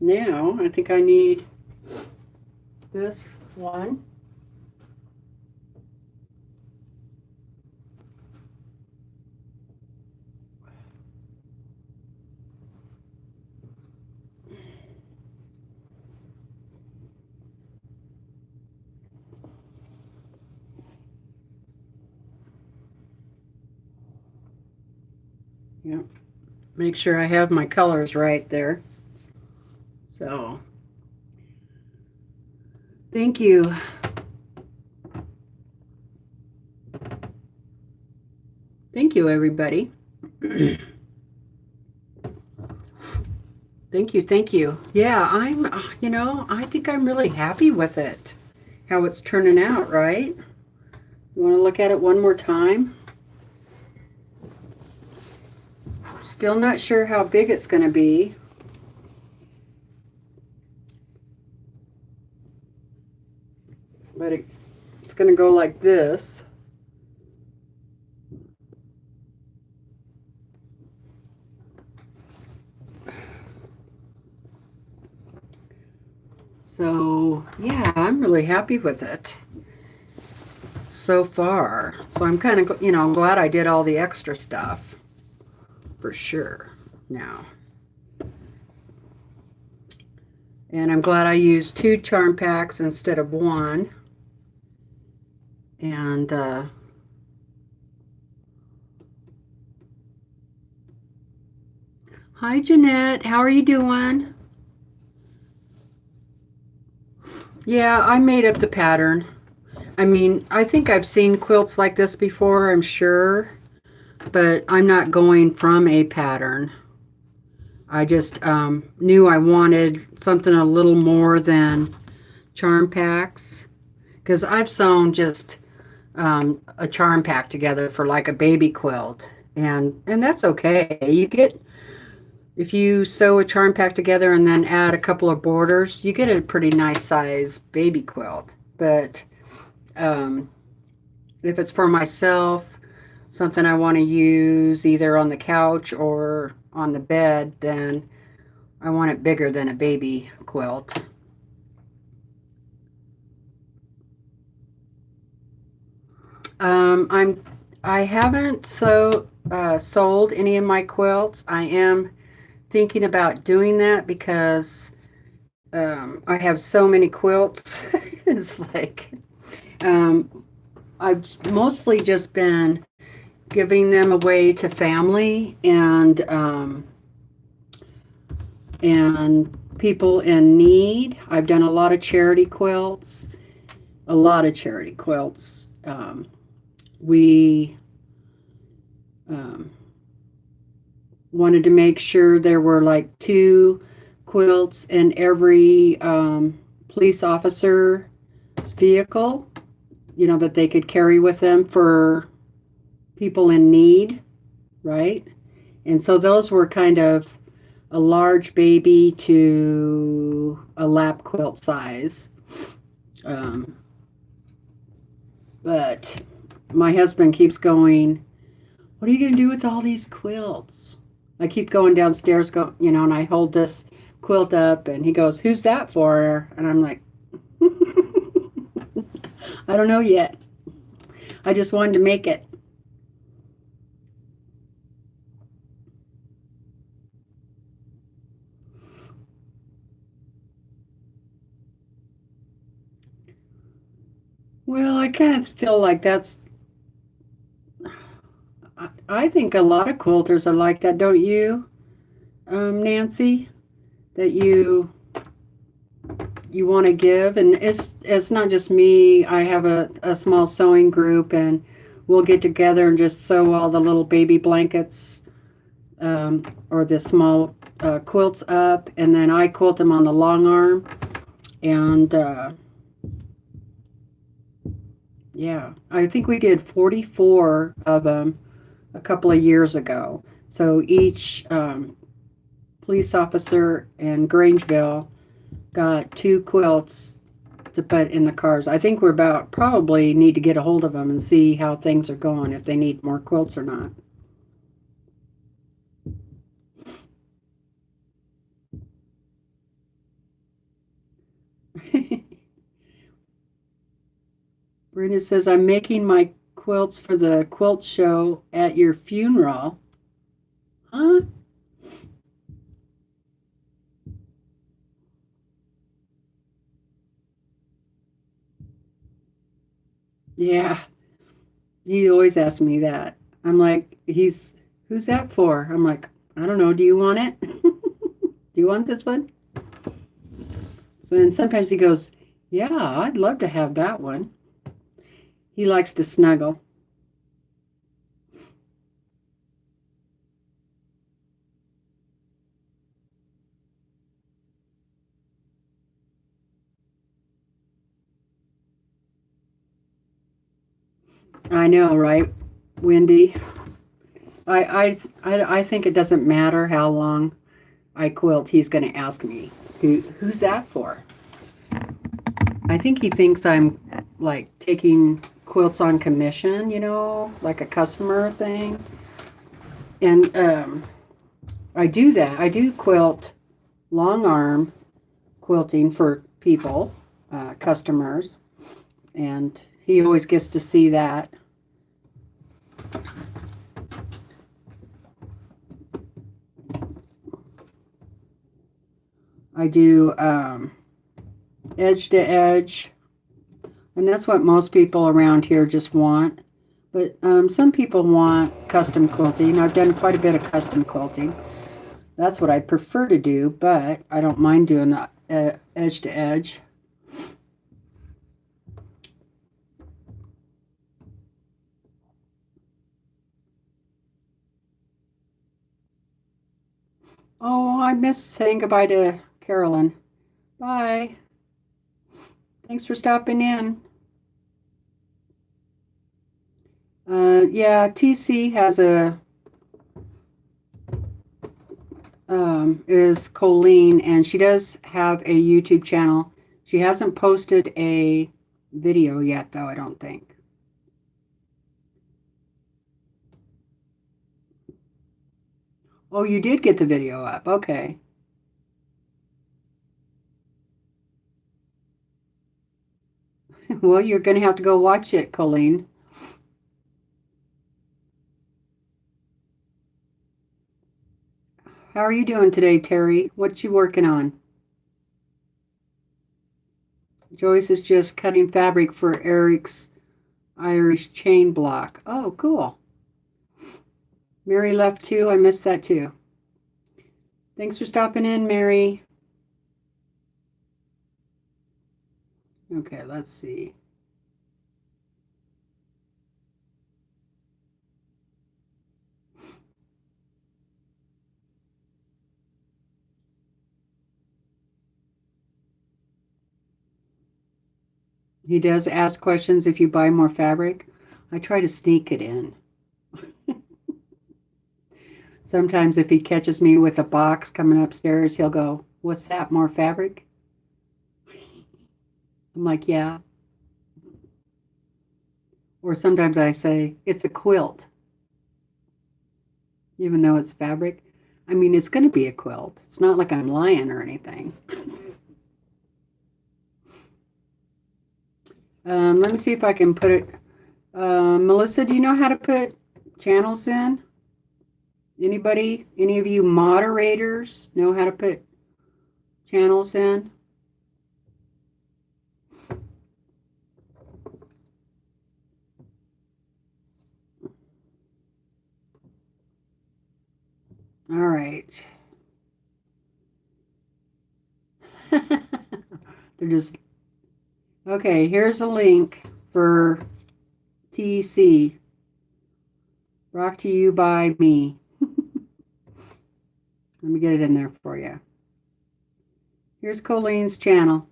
Now, I think I need this one. Yep. Make sure I have my colors right there. So Thank you. Thank you, everybody. Thank you, thank you. Yeah, I think I'm really happy with it, how it's turning out, right? You want to look at it one more time? Still not sure how big it's going to be. But it's going to go like this. So, yeah, I'm really happy with it so far. So I'm kind of, I'm glad I did all the extra stuff for sure now. And I'm glad I used 2 charm packs instead of 1. And hi, Jeanette. How are you doing? Yeah, I made up the pattern. I mean, I think I've seen quilts like this before, I'm sure, but I'm not going from a pattern. I just knew I wanted something a little more than charm packs, because I've sewn just a charm pack together for like a baby quilt, and that's okay. You get, if you sew a charm pack together and then add a couple of borders, you get a pretty nice size baby quilt. But if it's for myself, something I want to use either on the couch or on the bed, then I want it bigger than a baby quilt. I haven't sold any of my quilts. I am thinking about doing that because I have so many quilts. It's like I've mostly just been giving them away to family and people in need. I've done a lot of charity quilts. We wanted to make sure there were like 2 quilts in every police officer's vehicle, that they could carry with them for people in need, right? And so those were kind of a large baby to a lap quilt size. But my husband keeps going, what are you going to do with all these quilts? I keep going downstairs, and I hold this quilt up, and he goes, who's that for? And I'm like, I don't know yet. I just wanted to make it. Well, I kind of feel like I think a lot of quilters are like that, don't you, Nancy? That you want to give, and it's not just me. I have a small sewing group, and we'll get together and just sew all the little baby blankets or the small quilts up, and then I quilt them on the Longarm, and yeah, I think we did 44 of them a couple of years ago. So each police officer in Grangeville got 2 quilts to put in the cars. I think probably need to get a hold of them and see how things are going, if they need more quilts or not. Brenda says, I'm making my quilts for the quilt show at your funeral. Huh? Yeah. He always asks me that. I'm like, who's that for? I'm like, I don't know. Do you want it? Do you want this one? So then sometimes he goes, Yeah, I'd love to have that one. He likes to snuggle. I know, right, Wendy? I think it doesn't matter how long I quilt. He's going to ask me, who's that for? I think he thinks I'm like taking quilts on commission, like a customer thing. And I do that. I do quilt long arm quilting for people, customers, and he always gets to see that. I do edge to edge, and that's what most people around here just want. But some people want custom quilting. I've done quite a bit of custom quilting. That's what I prefer to do, but I don't mind doing the edge to edge. Oh, I missed saying goodbye to Carolyn. Bye. Thanks for stopping in. Yeah, TC has is Colleen, and she does have a YouTube channel. She hasn't posted a video yet, though, I don't think. Oh, you did get the video up. Okay. Well, you're going to have to go watch it, Colleen. How are you doing today, Terry? What you working on? Joyce is just cutting fabric for Eric's Irish chain block. Oh, cool. Mary left too. I missed that too. Thanks for stopping in, Mary. Okay, let's see. He does ask questions if you buy more fabric. I try to sneak it in. Sometimes if he catches me with a box coming upstairs, he'll go, "What's that, more fabric?" I'm like, "Yeah." Or sometimes I say, "It's a quilt," even though it's fabric. I mean, it's going to be a quilt. It's not like I'm lying or anything. Let me see if I can put it. Melissa, do you know how to put channels in? Anybody? Any of you moderators know how to put channels in? All right. They're just okay. Here's a link for TC. Brought to you by me. Let me get it in there for you. Here's Colleen's channel.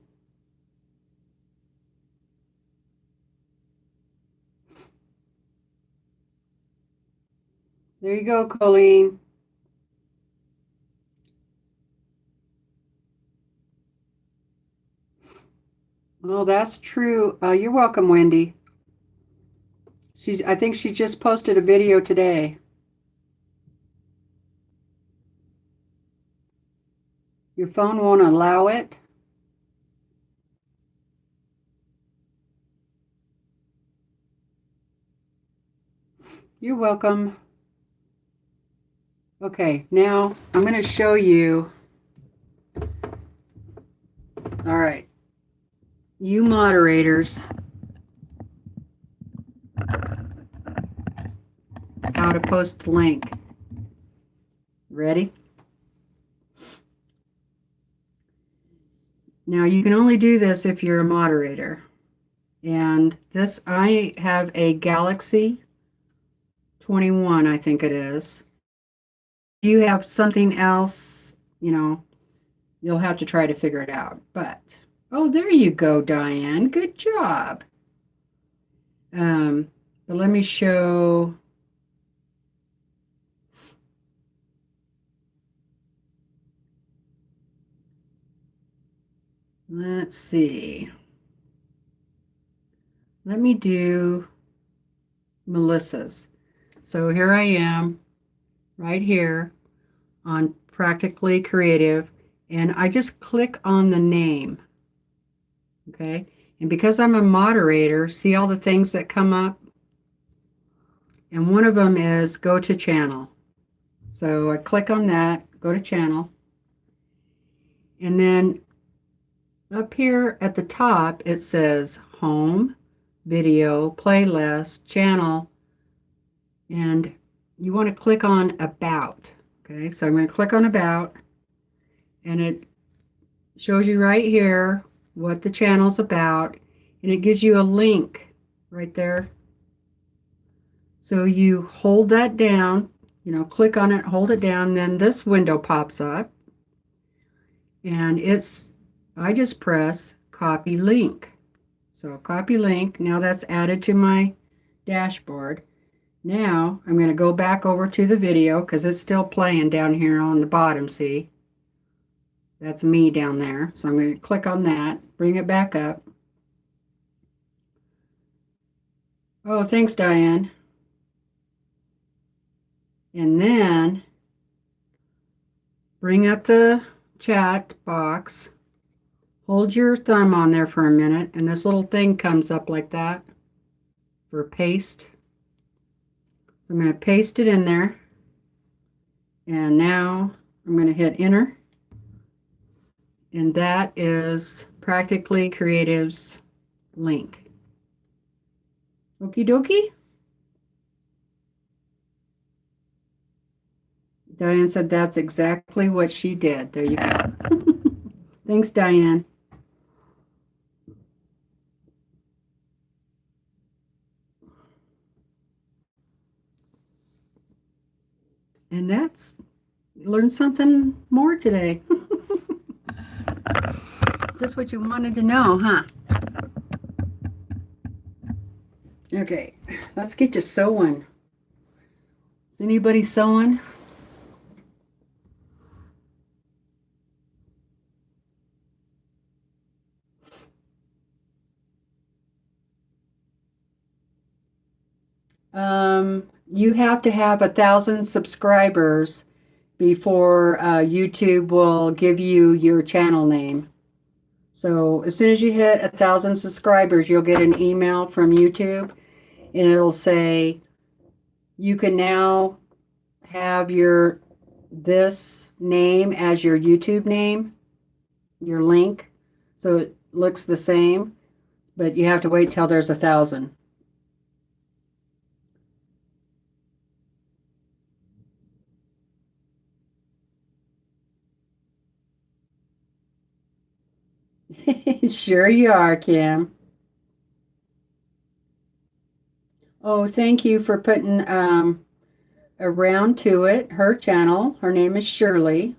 There you go, Colleen. Oh, that's true. You're welcome, Wendy. I think she just posted a video today. Your phone won't allow it? You're welcome. Okay, now I'm going to show you. All right. You moderators, how to post the link. Ready? Now you can only do this if you're a moderator. And this, I have a Galaxy 21, I think it is. If you have something else, you know, you'll have to try to figure it out. But, oh, there you go, Diane. Good job. But let me show. Let's see. Let me do Melissa's. So here I am, right here on Practically Creative, and I just click on the name. Okay, and because I'm a moderator, see all the things that come up? And one of them is go to channel. So I click on that, go to channel, and then up here at the top it says home, video, playlist, channel, and you want to click on about. Okay, so I'm going to click on about, and it shows you right here what the channel's about, and it gives you a link right there. So you hold that down, you know, click on it, hold it down, then this window pops up, and I just press copy link. So copy link, now that's added to my dashboard. Now I'm going to go back over to the video because it's still playing down here on the bottom, see? That's me down there. So I'm going to click on that, bring it back up. Oh, thanks, Diane. And then bring up the chat box. Hold your thumb on there for a minute, and this little thing comes up like that for paste. I'm going to paste it in there. And now I'm going to hit enter. And that is Practically Creative's link. Okie dokie. Diane said that's exactly what she did. There you go. Thanks, Diane. And that's, learned something more today. Just what you wanted to know, huh? Okay, let's get to sewing. Is anybody sewing? You have to have 1,000 subscribers before YouTube will give you your channel name. So as soon as you hit 1,000 subscribers, you'll get an email from YouTube, and it'll say you can now have this name as your YouTube name, your link, so it looks the same, but you have to wait till there's 1,000. Sure you are, Kim. Oh, thank you for putting around to it. Her channel. Her name is Shirley.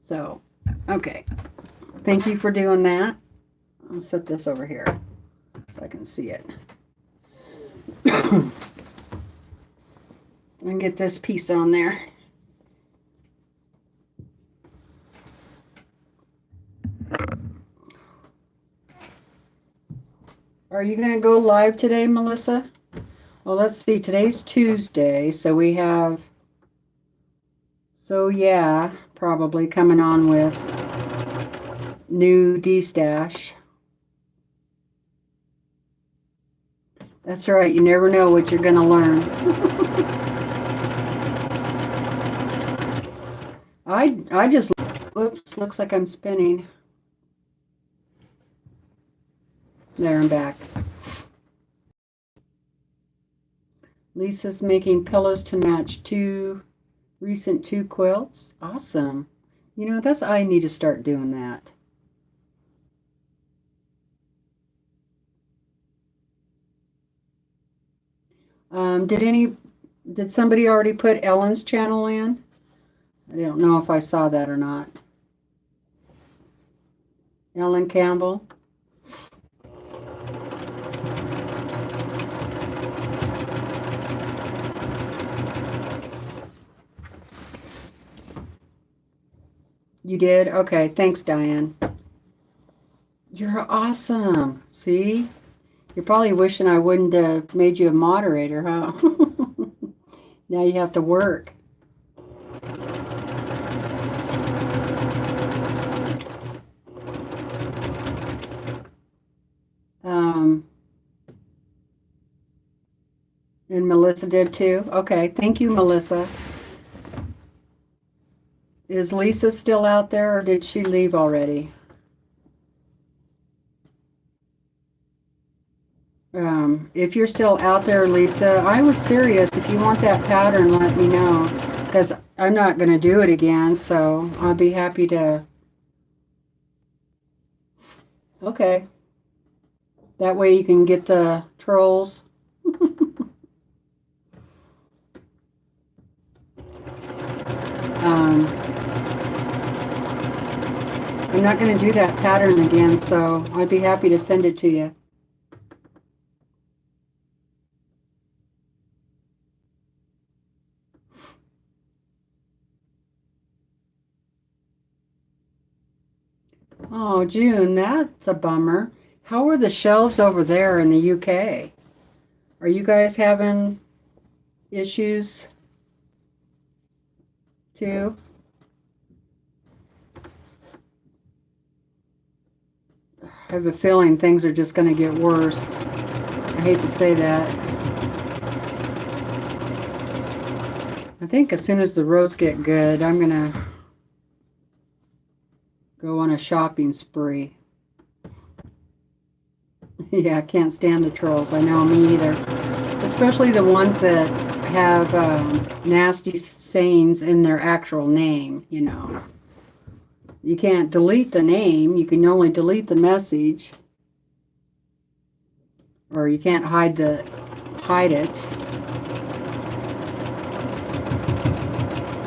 So, okay. Thank you for doing that. I'll set this over here so I can see it. And get this piece on there. Are you going to go live today, Melissa? Well, let's see. Today's Tuesday, so we have, so yeah, probably coming on with new D-Stash. That's right. You never know what you're going to learn. I just, whoops, looks like I'm spinning. There, I'm back. Lisa's making pillows to match recent two quilts. Awesome. You know, I need to start doing that. Did somebody already put Ellen's channel in? I don't know if I saw that or not. Ellen Campbell. You did? Okay, thanks, Diane. You're awesome. See? You're probably wishing I wouldn't have made you a moderator, huh? Now you have to work. And Melissa did too? Okay, thank you, Melissa. Is Lisa still out there, or did she leave already? If you're still out there, Lisa, I was serious. If you want that pattern, let me know, because I'm not going to do it again, so I'll be happy to. Okay. That way you can get the trolls. I'm not going to do that pattern again, so I'd be happy to send it to you. Oh, June, that's a bummer. How are the shelves over there in the UK? Are you guys having issues too? I have a feeling things are just going to get worse. I hate to say that. I think as soon as the roads get good, I'm going to go on a shopping spree. Yeah, I can't stand the trolls. I know, me either. Especially the ones that have nasty sayings in their actual name, you know. You can't delete the name. You can only delete the message. Or you can't hide it.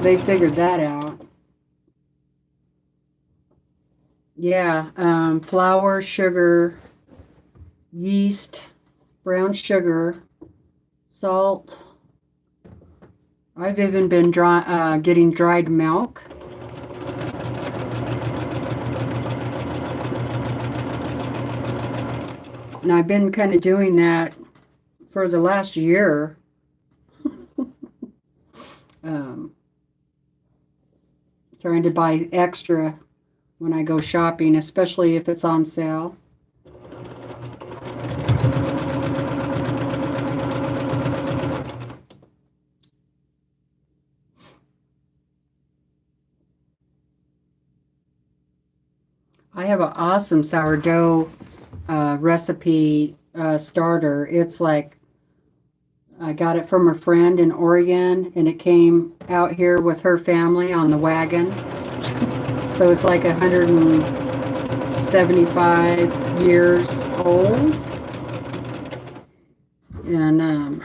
They figured that out. Yeah, flour, sugar, yeast, brown sugar, salt. I've even been getting dried milk. And I've been kind of doing that for the last year. Trying to buy extra when I go shopping, especially if it's on sale. I have an awesome sourdough recipe starter. It's like, I got it from a friend in Oregon, and it came out here with her family on the wagon. So it's like 175 years old. And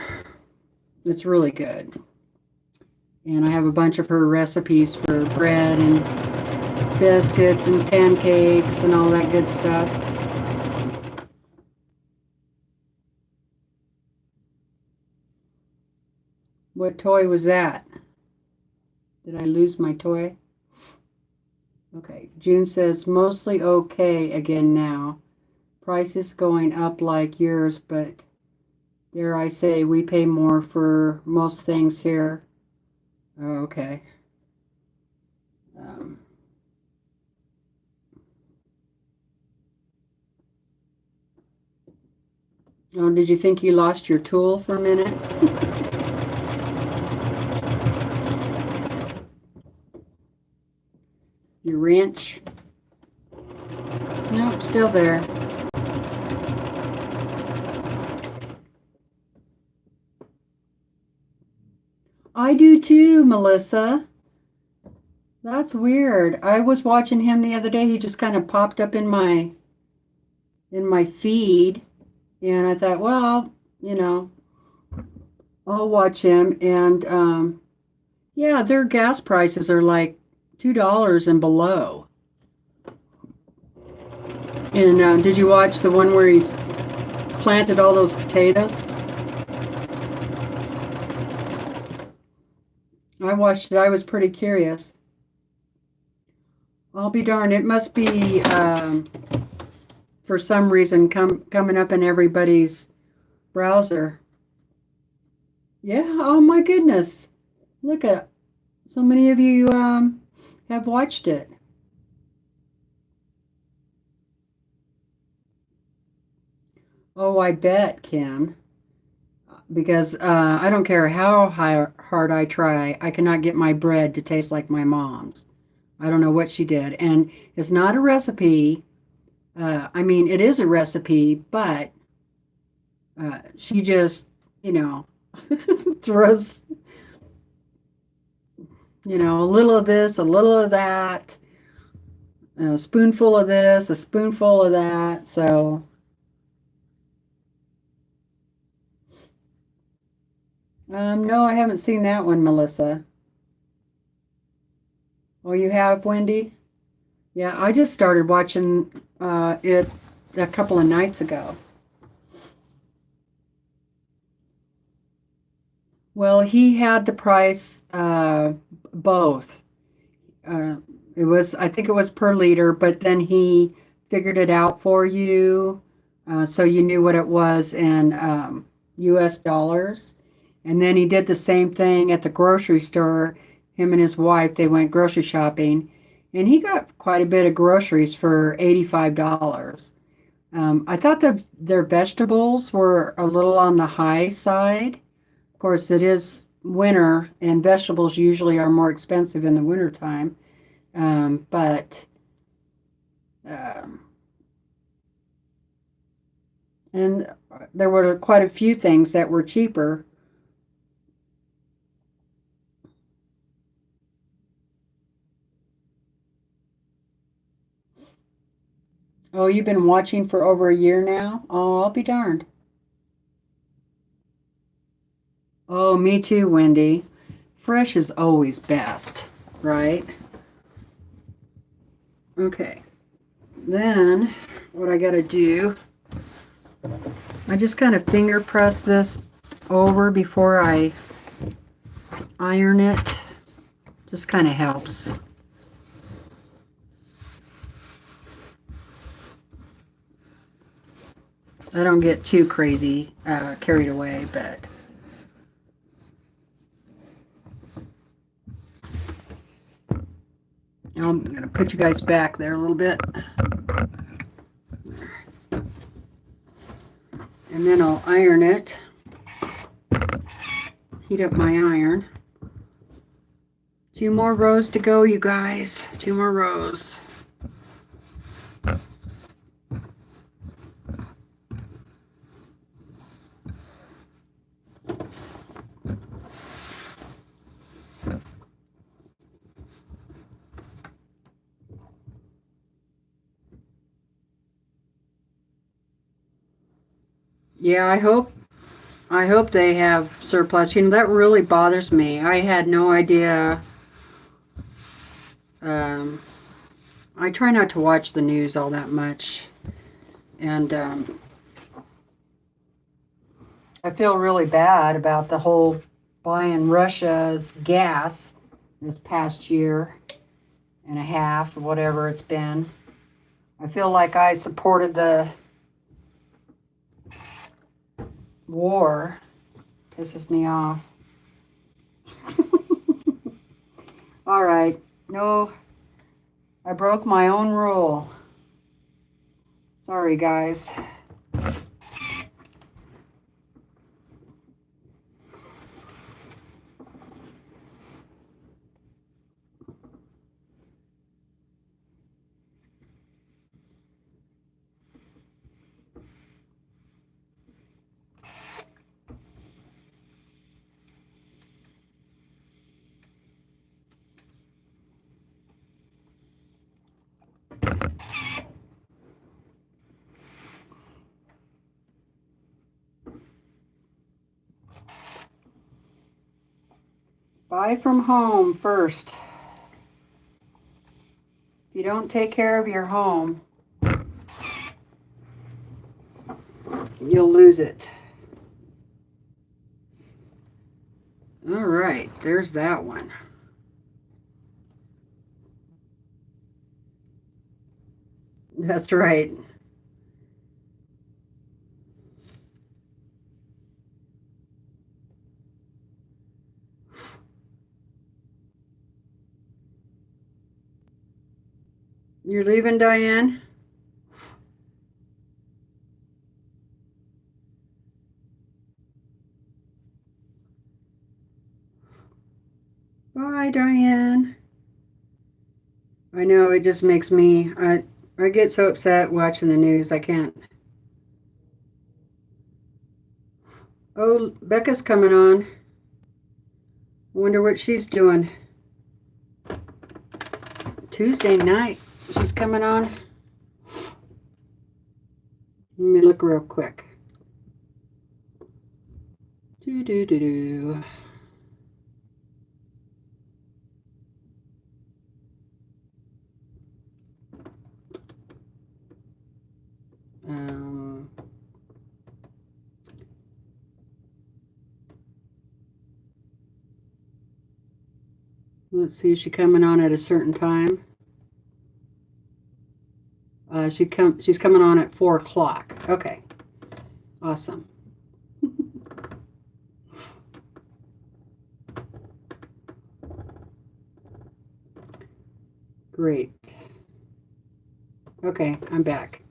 it's really good. And I have a bunch of her recipes for bread and biscuits and pancakes and all that good stuff. What toy was that? Did I lose my toy? Okay, June says, mostly okay again now. Prices going up like yours, but dare I say, we pay more for most things here. Oh, okay. Oh, did you think you lost your tool for a minute? Your wrench? Nope, still there. I do too, Melissa. That's weird. I was watching him the other day. He just kind of popped up in my feed, and I thought, well, you know, I'll watch him. And yeah, their gas prices are like $2 and below. And did you watch the one where he's planted all those potatoes? I watched it. I was pretty curious. I'll be darned. It must be for some reason coming up in everybody's browser. Yeah. Oh my goodness. Look at it. So many of you have watched it. Oh, I bet, Kim. Because I don't care how hard I try, I cannot get my bread to taste like my mom's. I don't know what she did. And it's not a recipe. I mean, it is a recipe, but she just, you know, throws, a little of this, a little of that, a spoonful of this, a spoonful of that. So, no, I haven't seen that one, Melissa. Oh, you have, Wendy? Yeah, I just started watching it a couple of nights ago. Well, he had to price both. Uh, I think it was per liter, but then he figured it out for you, so you knew what it was in US dollars. And then he did the same thing at the grocery store. Him and his wife, they went grocery shopping, and he got quite a bit of groceries for $85. I thought that their vegetables were a little on the high side. Of course, it is winter, and vegetables usually are more expensive in the winter time. But um, and there were quite a few things that were cheaper. Oh, you've been watching for over a year now? Oh, I'll be darned. Oh, me too, Wendy. Fresh is always best, right? Okay. Then what I got to do, I just kind of finger press this over before I iron it. Just kind of helps. I don't get too crazy carried away, but I'm going to put you guys back there a little bit. And then I'll iron it. Heat up my iron. 2 more rows to go, you guys. 2 more rows. Yeah, I hope they have surplus. That really bothers me. I had no idea. Um, I try not to watch the news all that much, and I feel really bad about the whole buying Russia's gas this past year and a half or whatever it's been. I feel like I supported the war. Pisses me off. All right. No, I broke my own rule. Sorry, guys. Buy from home first. If you don't take care of your home, you'll lose it. All right, there's that one. That's right. You're leaving, Diane? Bye, Diane. I know, it just makes me, I get so upset watching the news, I can't. Oh, Becca's coming on. Wonder what she's doing. Tuesday night, she's coming on. Let me look real quick. Do. Let's see, is she coming on at a certain time? She's coming on at 4 o'clock. Okay, awesome. Great. Okay, I'm back.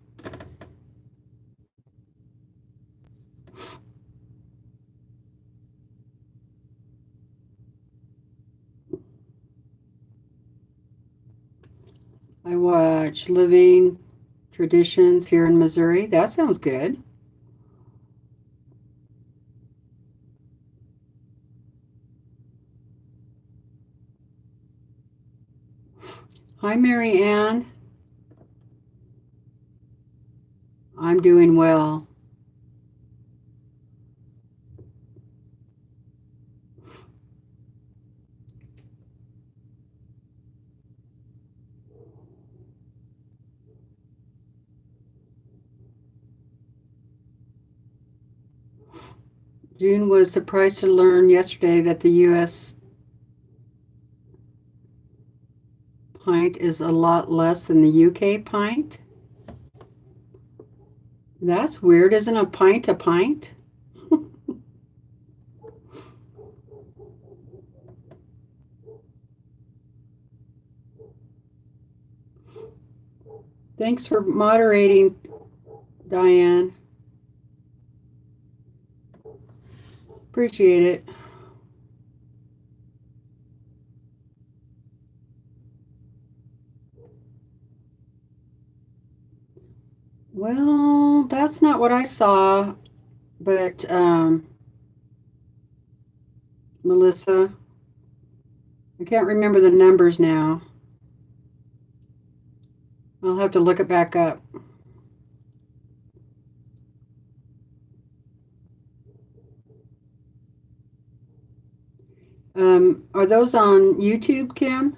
I watch Living Traditions here in Missouri. That sounds good. Hi, Mary Ann. I'm doing well. June was surprised to learn yesterday that the U.S. pint is a lot less than the UK pint. That's weird. Isn't a pint a pint? Thanks for moderating, Diane. Appreciate it. Well, that's not what I saw, but Melissa, I can't remember the numbers now. I'll have to look it back up. Are those on YouTube, Kim?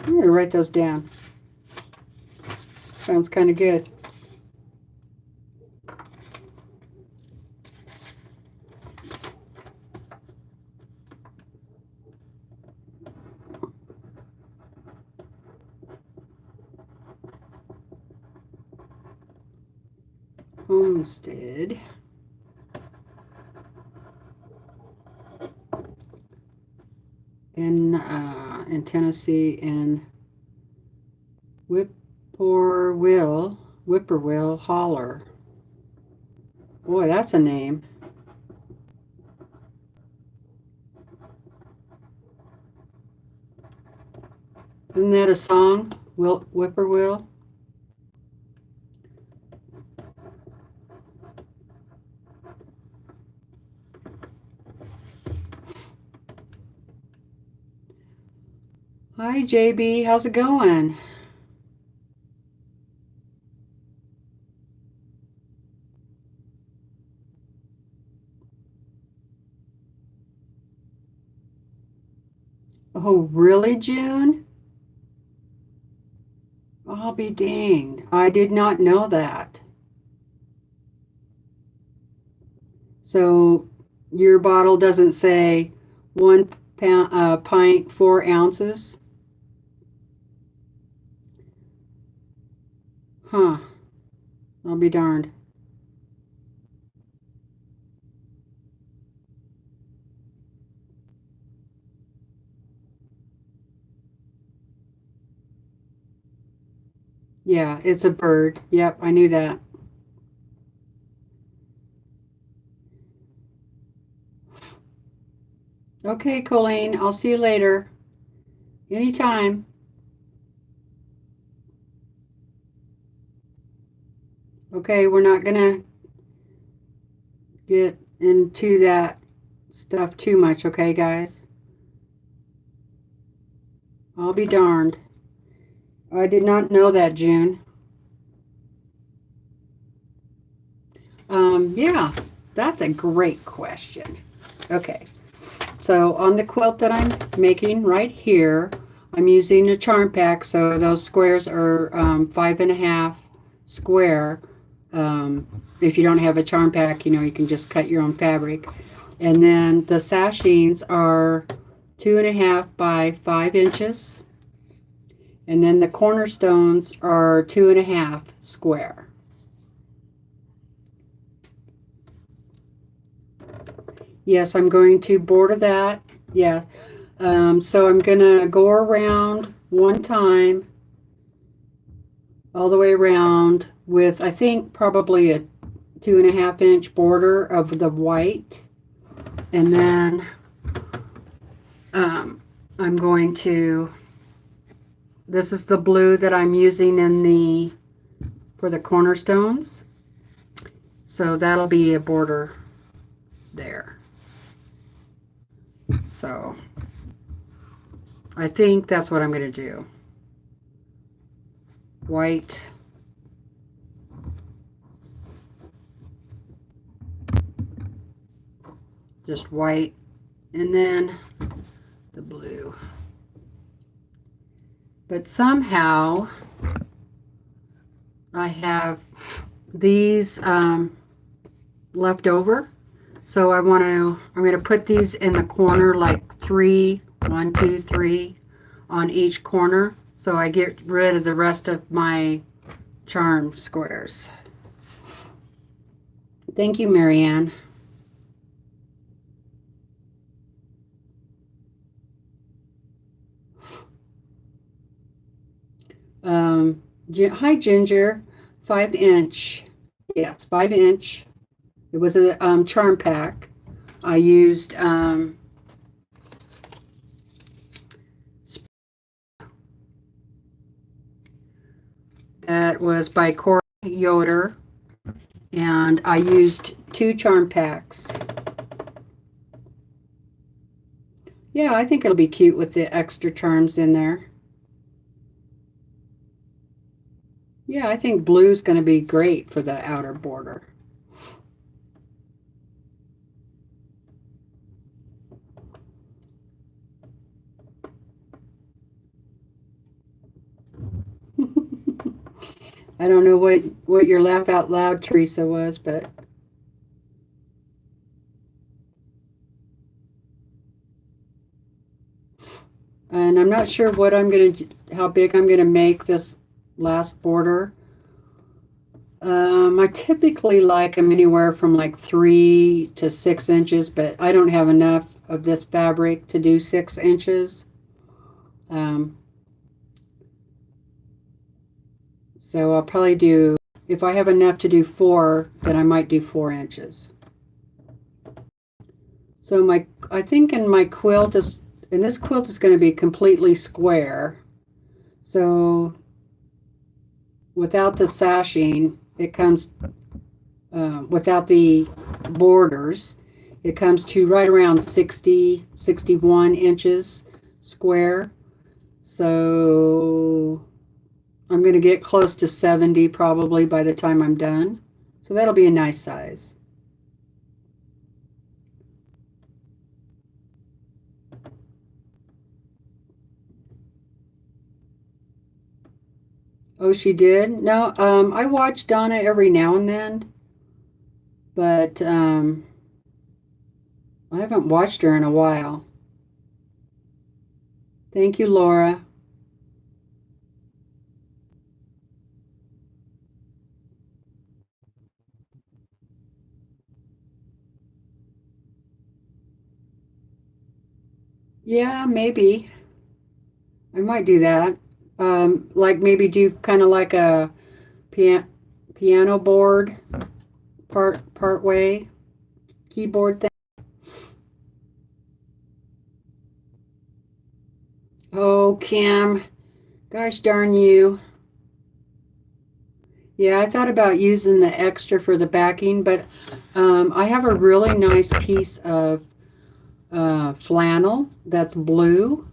I'm going to write those down. Sounds kind of good. Homestead. In Tennessee, in Whippoorwill Holler. Boy, that's a name. Isn't that a song? Whippoorwill? Hi, JB. How's it going? Oh, really, June? I'll be danged. I did not know that. So your bottle doesn't say 1 pound, pint, 4 ounces? Huh. I'll be darned. Yeah, it's a bird. Yep, I knew that. Okay, Colleen, I'll see you later. Anytime. Okay, we're not gonna get into that stuff too much, okay, guys? I'll be darned. I did not know that, June. Yeah, that's a great question. Okay, so on the quilt that I'm making right here, I'm using a charm pack, so those squares are 5.5 square. If you don't have a charm pack, you can just cut your own fabric. And then the sashings are 2.5 by 5 inches. And then the cornerstones are 2.5 square. Yes, I'm going to border that. Yeah. So I'm going to go around one time, all the way around with, I think, probably a 2.5 inch border of the white. And then I'm going to, this is the blue that I'm using for the cornerstones. So that'll be a border there. So I think that's what I'm going to do. White. Just white. And then the blue. But somehow I have these left over. So I'm going to put these in the corner like 3, 1, 2, 3 on each corner. So I get rid of the rest of my charm squares. Thank you, Marianne. Hi, Ginger. 5-inch. Yes, 5-inch. It was a charm pack. I used that was by Corey Yoder, and I used 2 charm packs. Yeah, I think it'll be cute with the extra charms in there. Yeah, I think blue's going to be great for the outer border. I don't know what your laugh out loud, Teresa, was, but and I'm not sure how big I'm gonna make this last border. I typically like them anywhere from like 3 to 6 inches, but I don't have enough of this fabric to do 6 inches. So I'll probably do, if I have enough to do 4, then I might do 4 inches. So I think in my quilt this quilt is going to be completely square. So without the sashing, it comes, without the borders, it comes to right around 60, 61 inches square. So I'm going to get close to 70 probably by the time I'm done. So that'll be a nice size. Oh, she did? No, I watch Donna every now and then, but I haven't watched her in a while. Thank you, Laura. Yeah, maybe. I might do that. Like maybe do kind of like a piano board part way keyboard thing. Oh, Kim, gosh darn you. Yeah, I thought about using the extra for the backing, but I have a really nice piece of flannel that's blue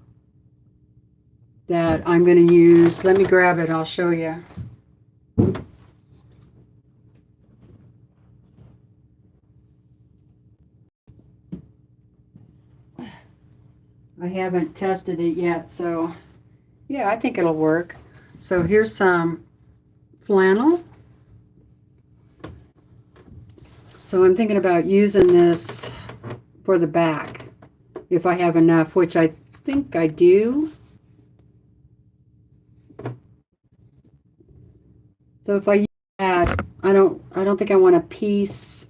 that I'm going to use. Let me grab it. I'll show you. I haven't tested it yet, so yeah, I think it'll work. So here's some flannel. So I'm thinking about using this for the back if I have enough, which I think I do. So if I use that, I don't think I want a piece.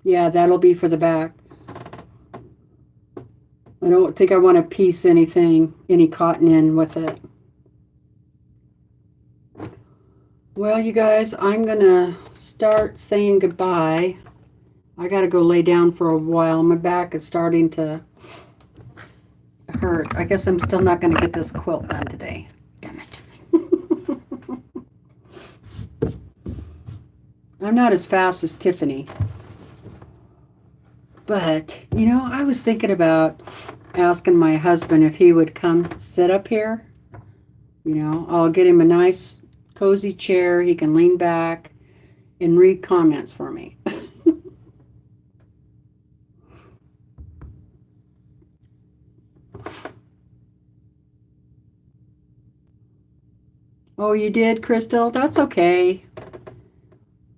Yeah, that'll be for the back. I don't think I want to piece any cotton in with it. Well, you guys, I'm gonna start saying goodbye. I gotta go lay down for a while. My back is starting to hurt. I guess I'm still not gonna get this quilt done today. Damn it. I'm not as fast as Tiffany. But, you know, I was thinking about asking my husband if he would come sit up here. You know, I'll get him a nice cozy chair. He can lean back and read comments for me. Oh, you did, Crystal? That's okay.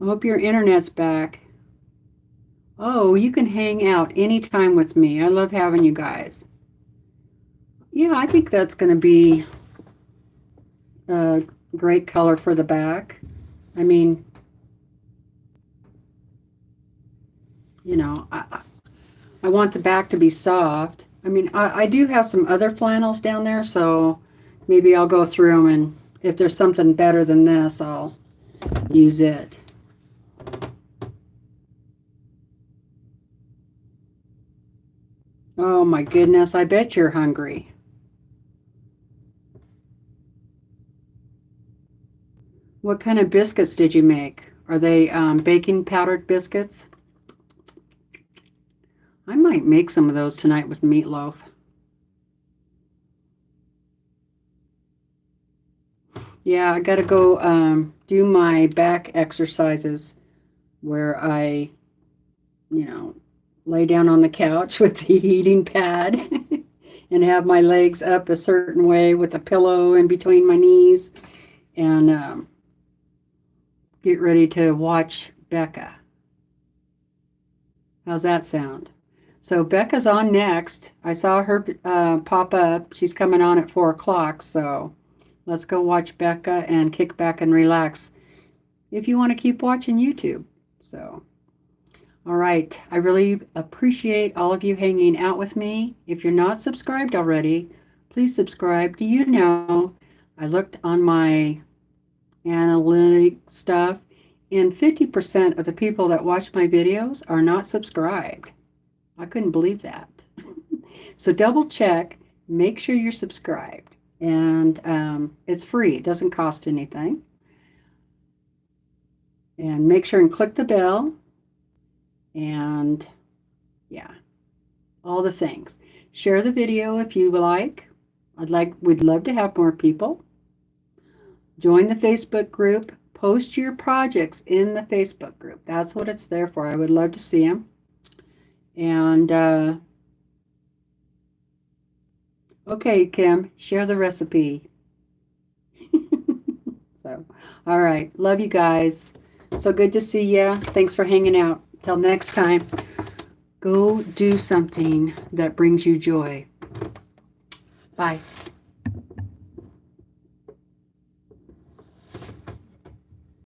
I hope your internet's back. Oh, you can hang out anytime with me. I love having you guys. Yeah, I think that's going to be a great color for the back. I mean, you know, I want the back to be soft. I mean, I do have some other flannels down there, so maybe I'll go through them, and if there's something better than this, I'll use it. Oh my goodness, I bet you're hungry. What kind of biscuits did you make? Are they baking powdered biscuits? I might make some of those tonight with meatloaf. Yeah, I gotta go do my back exercises where I, you know, lay down on the couch with the heating pad and have my legs up a certain way with a pillow in between my knees and get ready to watch Becca. How's that sound? So Becca's on next. I saw her pop up. She's coming on at 4 o'clock, so let's go watch Becca and kick back and relax if you want to keep watching YouTube. So, all right. I really appreciate all of you hanging out with me. If you're not subscribed already, please subscribe. Do you know I looked on my analytic stuff, and 50% of the people that watch my videos are not subscribed. I couldn't believe that. So double check, make sure you're subscribed. And it's free, it doesn't cost anything. And make sure and click the bell. And yeah, all the things. Share the video if you like. We'd love to have more people. Join the Facebook group. Post your projects in the Facebook group. That's what it's there for. I would love to see them. And okay, Kim, share the recipe. All right. Love you guys. So good to see ya. Thanks for hanging out. Till next time, go do something that brings you joy. Bye.